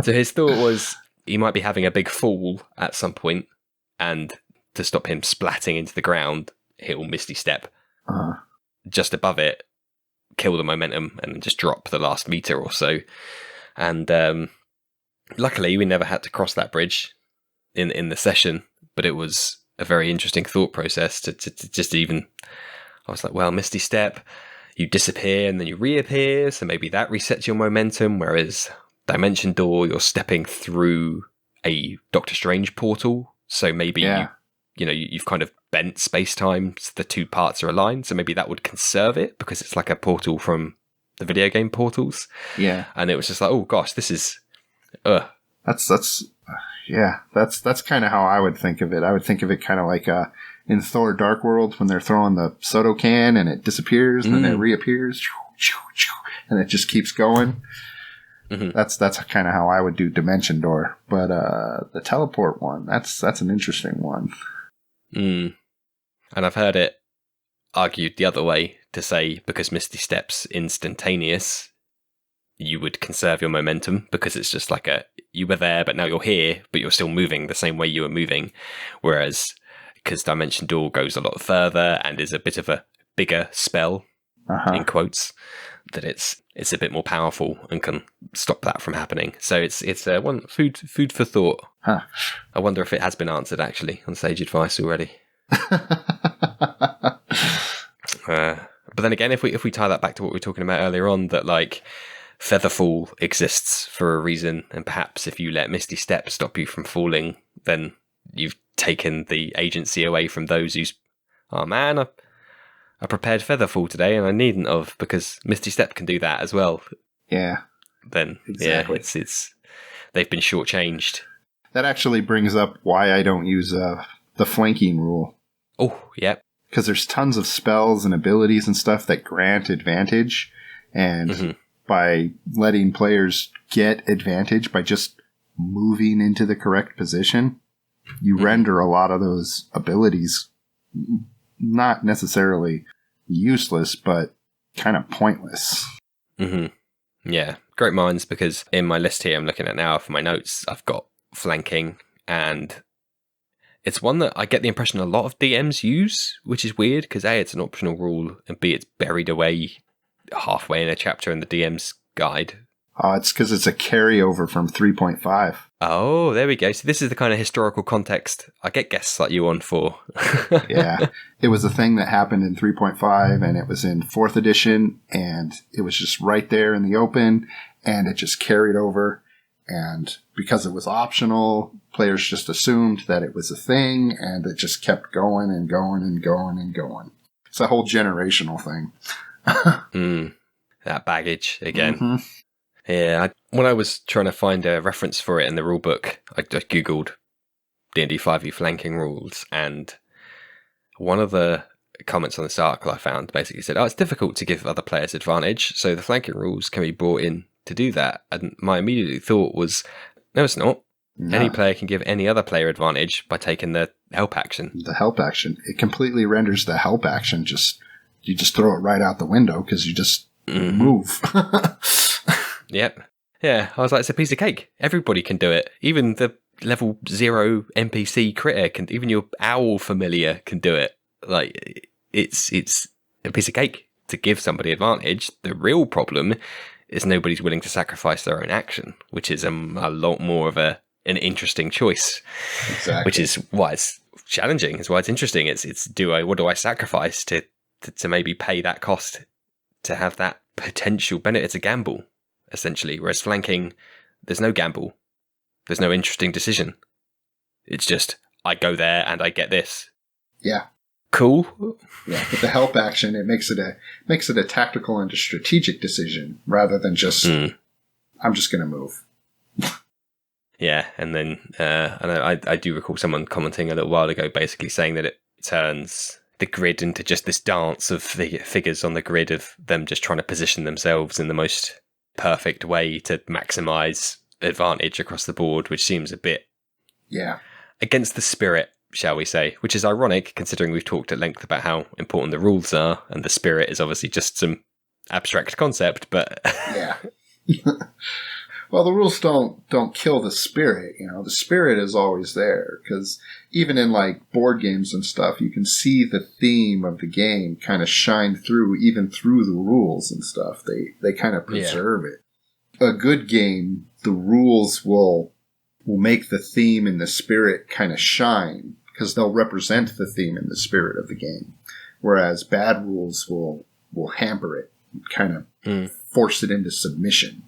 So his thought was he might be having a big fall at some point, and to stop him splatting into the ground, he'll Misty Step just above it, kill the momentum, and just drop the last meter or so. And luckily, we never had to cross that bridge in the session, but it was a very interesting thought process to just even... I was like, well, Misty Step, you disappear and then you reappear, so maybe that resets your momentum, whereas Dimension Door, you're stepping through a Doctor Strange portal, so maybe you've kind of bent space-time, so the two parts are aligned, so maybe that would conserve it, because it's like a portal from the video game portals. Yeah. And it was just like, oh gosh, this is... That's kind of how I would think of it. I would think of it kind of like in Thor Dark World, when they're throwing the soda can and it disappears and then it reappears and it just keeps going. Mm-hmm. That's kind of how I would do Dimension Door. But the teleport one, that's an interesting one. And I've heard it argued the other way, to say because Misty Step's instantaneous, you would conserve your momentum, because it's just like you were there, but now you're here, but you're still moving the same way you were moving. Whereas because Dimension Door goes a lot further and is a bit of a bigger spell, in quotes, that it's a bit more powerful and can stop that from happening. So it's one food for thought. Huh. I wonder if it has been answered actually on Sage Advice already. But then again, if we tie that back to what we were talking about earlier on, that like Featherfall exists for a reason, and perhaps if you let Misty Step stop you from falling, then you've taken the agency away from those who's, oh man, I prepared Featherfall today and I needn't have, because Misty Step can do that as well. Yeah. Then exactly. Yeah, it's they've been shortchanged. That actually brings up why I don't use the flanking rule. Oh, yep. Because there's tons of spells and abilities and stuff that grant advantage, and by letting players get advantage by just moving into the correct position, you render a lot of those abilities not necessarily useless, but kind of pointless. Yeah, great minds, because in my list here I'm looking at now for my notes, I've got flanking, and it's one that I get the impression a lot of DMs use, which is weird because A, it's an optional rule, and B, it's buried away halfway in a chapter in the DM's guide. It's because it's a carryover from 3.5. Oh, there we go. So this is the kind of historical context I get guests like you on for. Yeah. It was a thing that happened in 3.5, and it was in 4th edition, and it was just right there in the open, and it just carried over. And because it was optional, players just assumed that it was a thing, and it just kept going and going and going and going. It's a whole generational thing. That baggage again. Yeah, when I was trying to find a reference for it in the rulebook, I just Googled D&D 5e flanking rules, and one of the comments on this article I found basically said, it's difficult to give other players advantage, so the flanking rules can be brought in to do that. And my immediate thought was, no, it's not. No. Any player can give any other player advantage by taking the help action. The help action. It completely renders the help action you just throw it right out the window because you just move. Yep. Yeah, I was like, it's a piece of cake. Everybody can do it. Even the level 0 NPC critter can, even your owl familiar can do it. Like, it's a piece of cake to give somebody advantage. The real problem is nobody's willing to sacrifice their own action, which is a lot more of an interesting choice. Exactly. Which is why it's challenging. It's why it's interesting. It's what do I sacrifice to maybe pay that cost to have that potential benefit? It's a gamble, essentially. Whereas flanking, there's no gamble. There's no interesting decision. It's just, I go there and I get this. Yeah. Cool. Yeah, with the help action, it makes it a tactical and a strategic decision rather than just I'm just going to move. Yeah, and then I do recall someone commenting a little while ago, basically saying that it turns the grid into just this dance of figures on the grid of them just trying to position themselves in the most perfect way to maximize advantage across the board, which seems a bit against the spirit, shall we say, which is ironic considering we've talked at length about how important the rules are, and the spirit is obviously just some abstract concept, but yeah. Well, the rules don't kill the spirit. The spirit is always there, because even in like board games and stuff, you can see the theme of the game kind of shine through, even through the rules and stuff. They kind of preserve it. A good game, the rules will make the theme and the spirit kind of shine, because they'll represent the theme and the spirit of the game. Whereas bad rules will hamper it, kind of force it into submission.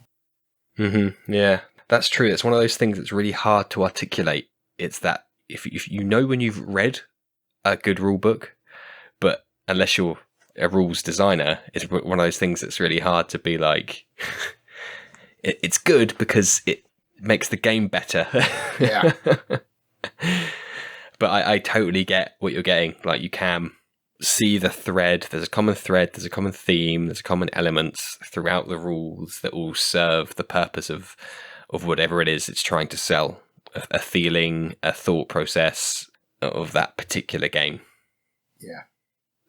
Yeah, that's true. It's one of those things that's really hard to articulate. It's that if you know when you've read a good rule book, but unless you're a rules designer, it's one of those things that's really hard to be like, it's good because it makes the game better. Yeah. But I totally get what you're getting. Like, you can see the thread. There's a common thread, there's a common theme, there's a common elements throughout the rules that all serve the purpose of whatever it is it's trying to sell. A feeling, a thought process of that particular game. Yeah.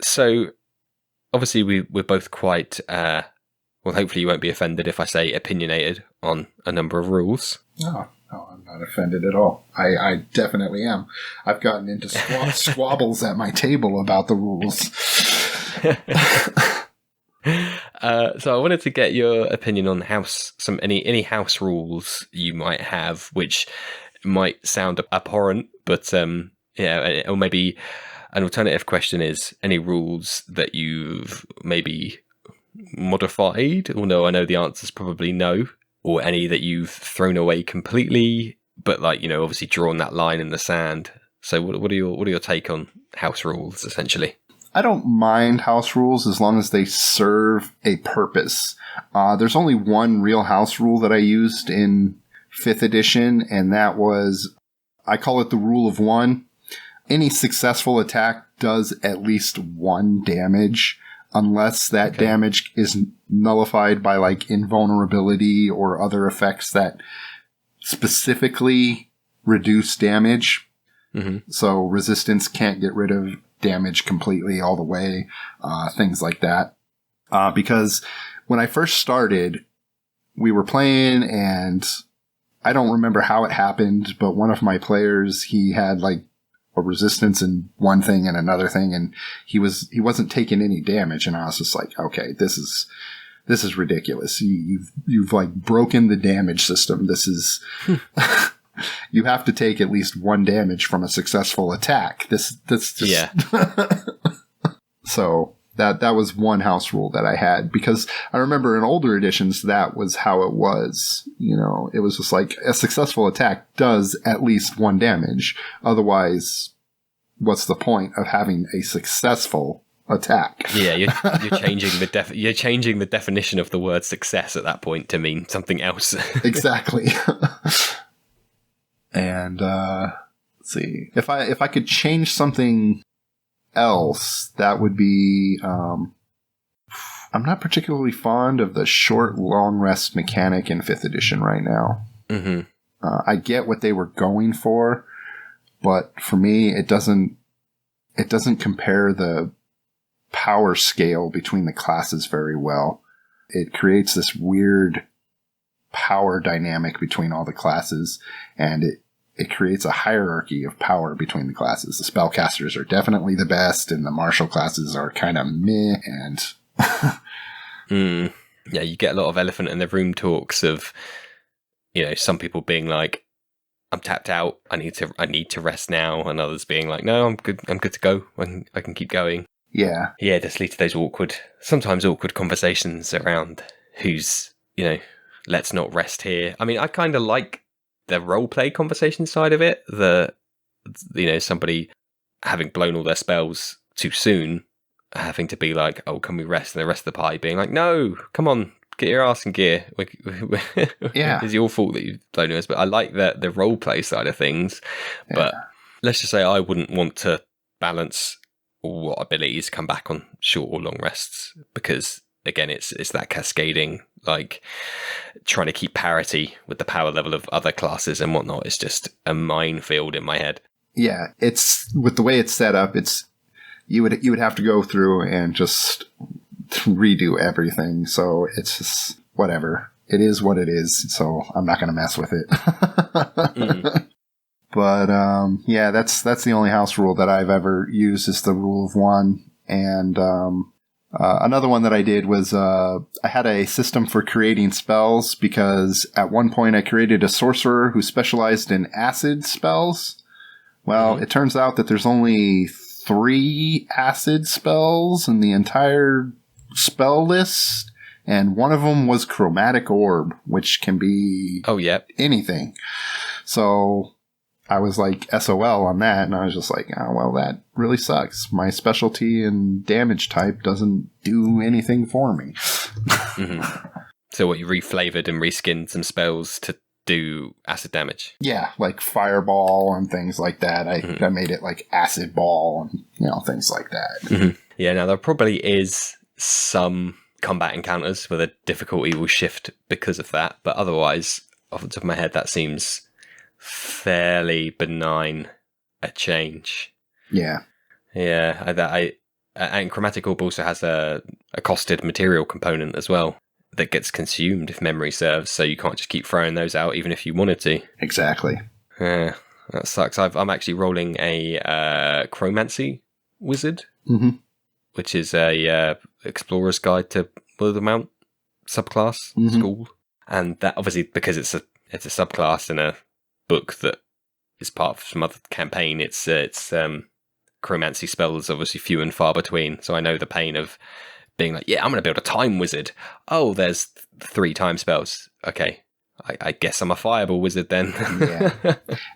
So, obviously, we're both quite, well, hopefully you won't be offended if I say opinionated on a number of rules. No, I'm not offended at all. I definitely am. I've gotten into squabbles at my table about the rules. So I wanted to get your opinion on any house rules you might have, which might sound abhorrent, but yeah, or maybe an alternative question is any rules that you've maybe modified, although I know the answer is probably no, or any that you've thrown away completely, but like, you know, obviously drawn that line in the sand. So what are your take on house rules, essentially? I don't mind house rules as long as they serve a purpose. There's only one real house rule that I used in 5th edition, and that was, I call it the rule of one. Any successful attack does at least 1 damage, unless that damage is nullified by like invulnerability or other effects that specifically reduce damage. Mm-hmm. So resistance can't get rid of damage completely all the way, things like that. Because when I first started, we were playing, and I don't remember how it happened, but one of my players, he had like a resistance in one thing and another thing, and he wasn't taking any damage, and I was just like, okay, this is ridiculous. You've like broken the damage system. This is you have to take at least 1 damage from a successful attack. That's just yeah. So that was one house rule that I had, because I remember in older editions that was how it was. You know, it was just like a successful attack does at least 1 damage. Otherwise, what's the point of having a successful attack? Yeah, you're changing the definition of the word success at that point to mean something else. Exactly. And let's see, if I could change something else, that would be I'm not particularly fond of the short long rest mechanic in 5th edition right now. Mm-hmm. I get what they were going for, but for me, it doesn't compare the power scale between the classes very well. It creates this weird power dynamic between all the classes, and it creates a hierarchy of power between the classes. The spellcasters are definitely the best, and the martial classes are kind of meh, and yeah, you get a lot of elephant in the room talks of, you know, some people being like, I'm tapped out, I need to rest now, and others being like, no, I'm good to go, I can keep going. Yeah, just lead to those sometimes awkward conversations around who's, you know, let's not rest here. I mean, I kind of like the roleplay conversation side of it, you know, somebody having blown all their spells too soon, having to be like, oh, can we rest? And the rest of the party being like, no, come on, get your ass in gear. Yeah. It's your fault that you've blown yours. But I like the roleplay side of things. Yeah. But let's just say I wouldn't want to balance what abilities come back on short or long rests, because again, it's that cascading, like trying to keep parity with the power level of other classes and whatnot. It's just a minefield in my head. Yeah, it's with the way it's set up. It's you would have to go through and just redo everything. So it's just whatever. It is what it is. So I'm not going to mess with it. But yeah, that's the only house rule that I've ever used, is the rule of one. And another one that I did was I had a system for creating spells, because at one point I created a sorcerer who specialized in acid spells. Well, it turns out that there's only 3 acid spells in the entire spell list, and one of them was Chromatic Orb, which can be anything. So I was like SOL on that, and I was just like, oh, well, that really sucks. My specialty and damage type doesn't do anything for me. So what, you reflavored and reskinned some spells to do acid damage? Yeah, like Fireball and things like that. I made it like Acid Ball and, you know, things like that. Yeah, now there probably is some combat encounters where the difficulty will shift because of that, but otherwise, off the top of my head, that seems fairly benign a change. Yeah. Yeah, and Chromatic Orb also has a costed material component as well. that gets consumed if memory serves, so you can't just keep throwing those out even if you wanted to. Exactly. Yeah, that sucks. I'm actually rolling a chromancy wizard, which is a explorer's guide to Wildermount subclass school, and that obviously because it's a subclass in a book that is part of some other campaign. It's chromancy spells obviously few and far between, so I know the pain of being like, yeah, I'm going to build a time wizard. Oh, there's 3 time spells. Okay, I guess I'm a fireball wizard then. Yeah.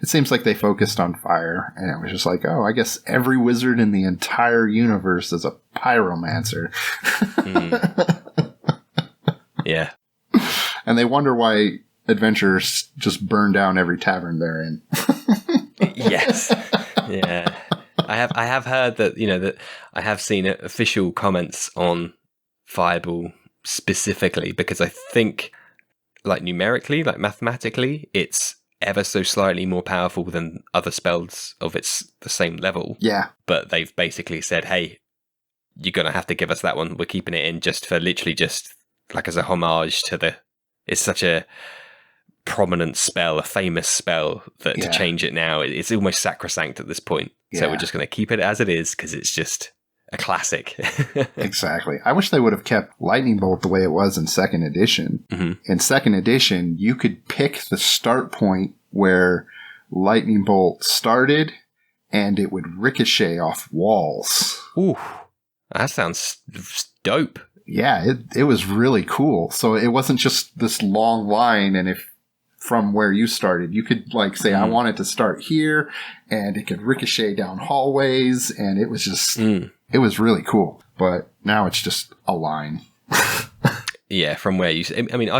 It seems like they focused on fire, and it was just like, oh, I guess every wizard in the entire universe is a pyromancer. Yeah. And they wonder why adventurers just burn down every tavern they're in. Yes. Yeah. I have heard that, that I have seen official comments on Fireball specifically because I think, like numerically, like mathematically, it's ever so slightly more powerful than other spells of the same level. Yeah. But they've basically said, hey, you're going to have to give us that one. We're keeping it in just like as a homage to it's such a prominent spell, a famous spell, that to change it now, it's almost sacrosanct at this point. Yeah. So we're just going to keep it as it is because it's just a classic. Exactly. I wish they would have kept Lightning Bolt the way it was in 2nd edition. In 2nd edition, you could pick the start point where Lightning Bolt started, and it would ricochet off walls. Ooh, that sounds dope. Yeah, it was really cool. So it wasn't just this long line, and if from where you started, you could say, I want it to start here, and it could ricochet down hallways, and it was just, it was really cool. But now it's just a line. Yeah, from where I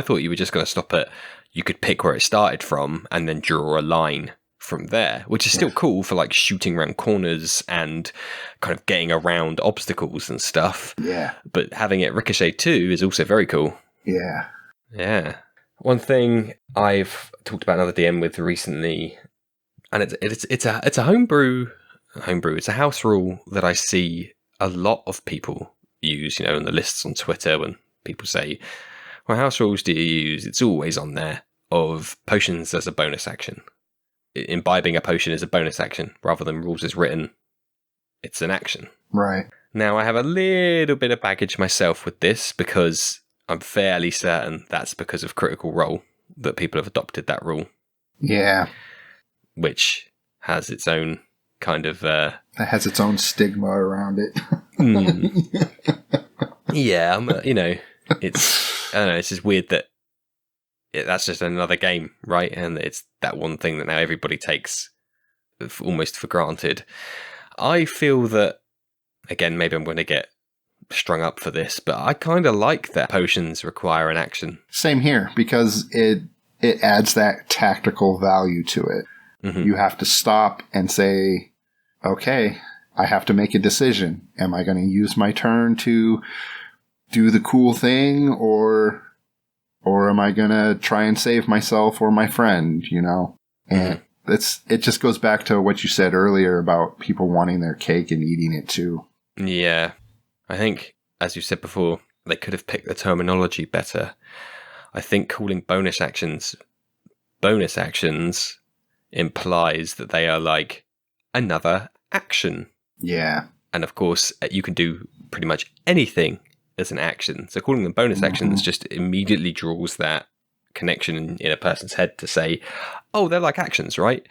thought you were just going to stop at, you could pick where it started from and then draw a line from there, which is still cool for shooting around corners and kind of getting around obstacles and stuff. Yeah. But having it ricochet too is also very cool. Yeah. Yeah. One thing I've talked about another DM with recently, and it's a homebrew. It's a house rule that I see a lot of people use, in the lists on Twitter when people say, "What house rules do you use?" It's always on there of potions as a bonus action. Imbibing a potion is a bonus action rather than rules as written. It's an action. Right. Now I have a little bit of baggage myself with this because I'm fairly certain that's because of Critical Role that people have adopted that rule. Yeah. It's has its own kind of... It has its own stigma around it. Yeah, it's... I don't know, it's just weird that that's just another game, right? And it's that one thing that now everybody takes almost for granted. I feel that, again, maybe I'm going to get strung up for this, but I kind of like that potions require an action. Same here, because it adds that tactical value to it. You have to stop and say, okay, I have to make a decision. Am I going to use my turn to do the cool thing, or am I going to try and save myself or my friend, And it just goes back to what you said earlier about people wanting their cake and eating it too. Yeah. I think, as you said before, they could have picked the terminology better. I think calling bonus actions implies that they are like another action. Yeah. And of course, you can do pretty much anything as an action. So calling them bonus actions just immediately draws that connection in a person's head to say, oh, they're like actions, right?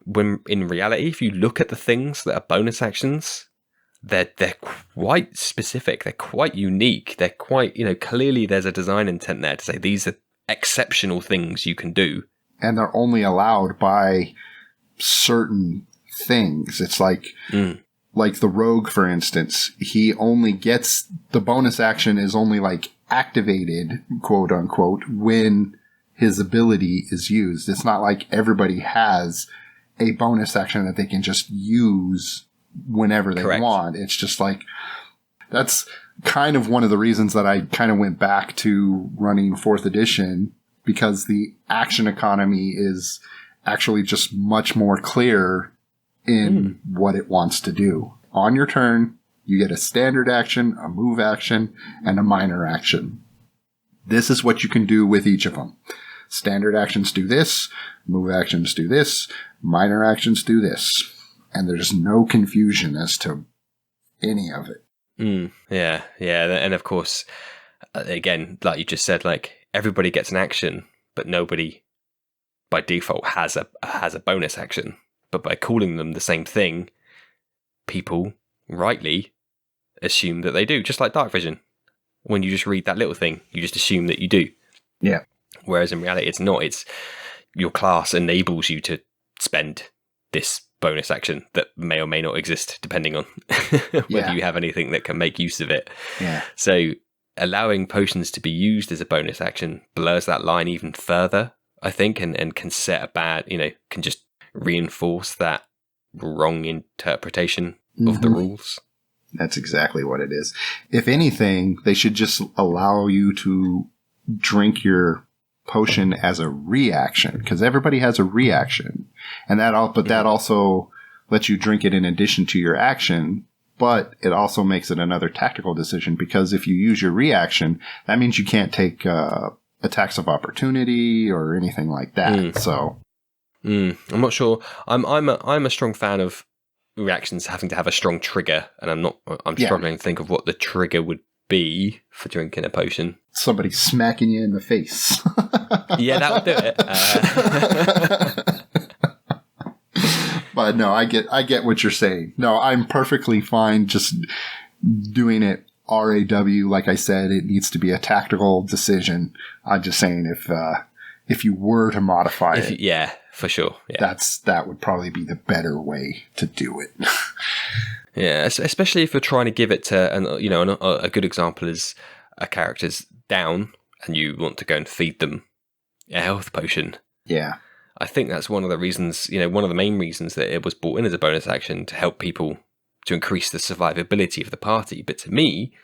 When in reality, if you look at the things that are bonus actions, they're quite specific. They're quite unique. They're quite, clearly there's a design intent there to say these are exceptional things you can do. And they're only allowed by certain things. It's like the rogue, for instance, he only gets the bonus action is only activated, quote unquote, when his ability is used. It's not like everybody has a bonus action that they can just use whenever they want. It's just that's kind of one of the reasons that I kind of went back to running 4th edition, because the action economy is actually just much more clear in what it wants to do. On your turn, you get a standard action, a move action, and a minor action. this is what you can do with each of them. Standard actions do this, move actions do this, minor actions do this. And there's no confusion as to any of it. Yeah. And of course, again, like you just said, like everybody gets an action, but nobody by default has a bonus action. But by calling them the same thing, people rightly assume that they do, just like dark vision. When you just read that little thing, you just assume that you do. Yeah. Whereas in reality, it's not. It's your class enables you to spend this bonus action that may or may not exist, depending on whether you have anything that can make use of it. Yeah. So allowing potions to be used as a bonus action blurs that line even further, I think, and can set a bad, can just reinforce that wrong interpretation of the rules. That's exactly what it is. If anything, they should just allow you to drink your potion as a reaction, because everybody has a reaction, and that also lets you drink it in addition to your action. But it also makes it another tactical decision, because if you use your reaction, that means you can't take attacks of opportunity or anything like that. So I'm not sure. I'm a strong fan of reactions having to have a strong trigger, and I'm struggling to think of what the trigger would be for drinking a potion. Somebody smacking you in the face. Yeah, that would do it. But no, I get what you're saying. No, I'm perfectly fine just doing it RAW. Like I said, it needs to be a tactical decision. I'm just saying if you were to modify it. Yeah, for sure. Yeah. That would probably be the better way to do it. Yeah, especially if you're trying to give it to, a good example is a character's down and you want to go and feed them a health potion. Yeah. I think that's one of the reasons, one of the main reasons that it was brought in as a bonus action to help people to increase the survivability of the party. But to me,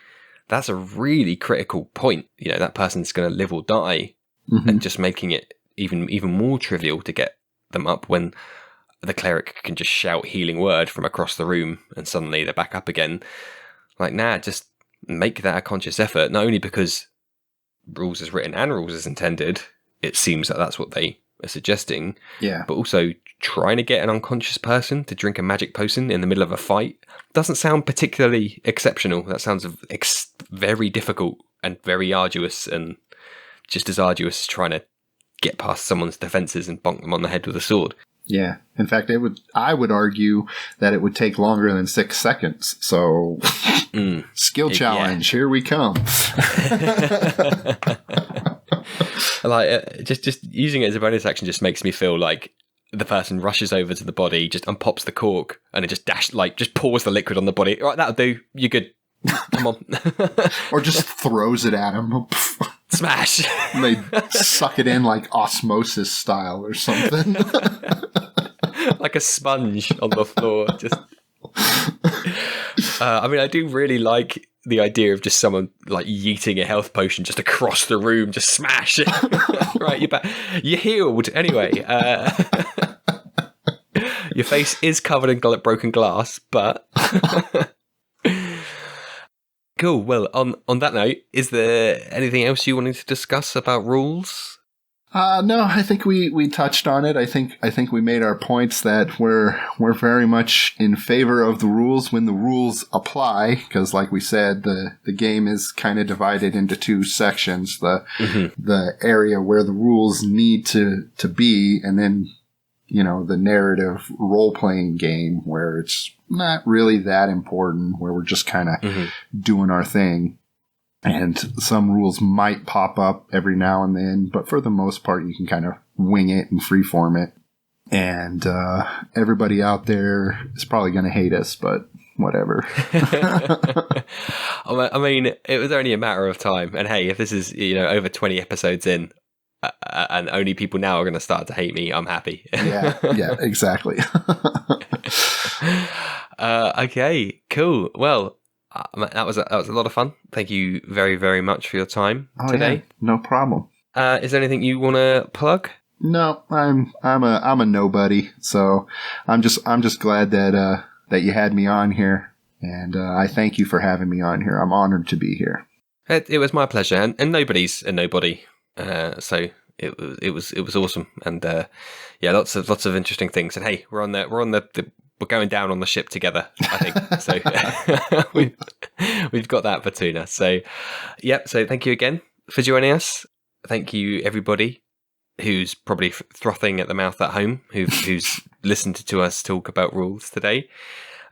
that's a really critical point. That person's going to live or die, and just making it even more trivial to get them up when the cleric can just shout healing word from across the room and suddenly they're back up again. Like, just make that a conscious effort, not only because rules as written and rules as intended, it seems that that's what they are suggesting, but also trying to get an unconscious person to drink a magic potion in the middle of a fight doesn't sound particularly exceptional. That sounds very difficult and very arduous, and just as arduous as trying to get past someone's defenses and bonk them on the head with a sword. Yeah. In fact, I would argue that it would take longer than 6 seconds. So, skill challenge, here we come. Like, just using it as a bonus action just makes me feel like the person rushes over to the body, just unpops the cork, and it just just pours the liquid on the body. Right, that'll do. You're good. Come on. Or just throws it at him. Smash. And they suck it in like osmosis style or something. Like a sponge on the floor. Just. I do really like the idea of just someone like yeeting a health potion just across the room, just smash it. Right, you're back. You're healed anyway. Your face is covered in broken glass, but. Cool. Well, on that note, is there anything else you wanted to discuss about rules? No, I think we touched on it. I think we made our points that we're very much in favor of the rules when the rules apply, because like we said, the game is kind of divided into 2 sections: the area where the rules need to be, and then the narrative role playing game where it's not really that important, where we're just kind of doing our thing. And some rules might pop up every now and then, but for the most part, you can kind of wing it and freeform it. And everybody out there is probably going to hate us, but whatever. I mean, it was only a matter of time. And hey, if this is over 20 episodes in, and only people now are going to start to hate me, I'm happy. yeah, exactly. Okay, cool. Well. That was a lot of fun. Thank you very, very much for your time today. Yeah, no problem. Is there anything you want to plug? No, I'm a nobody. So I'm just glad that you had me on here, and I thank you for having me on here. I'm honored to be here. It was my pleasure, and nobody's a nobody, so it was awesome, and yeah, lots of interesting things. And hey, we're going down on the ship together, I think. So we've got that Fortuna. So yep. So thank you again for joining us. Thank you everybody who's probably frothing at the mouth at home, who's listened to us talk about rules today.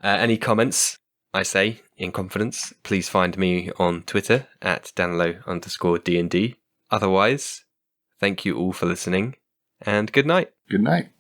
Any comments, I say in confidence, please find me on Twitter at danlo_DND. Otherwise, thank you all for listening, and good night. Good night.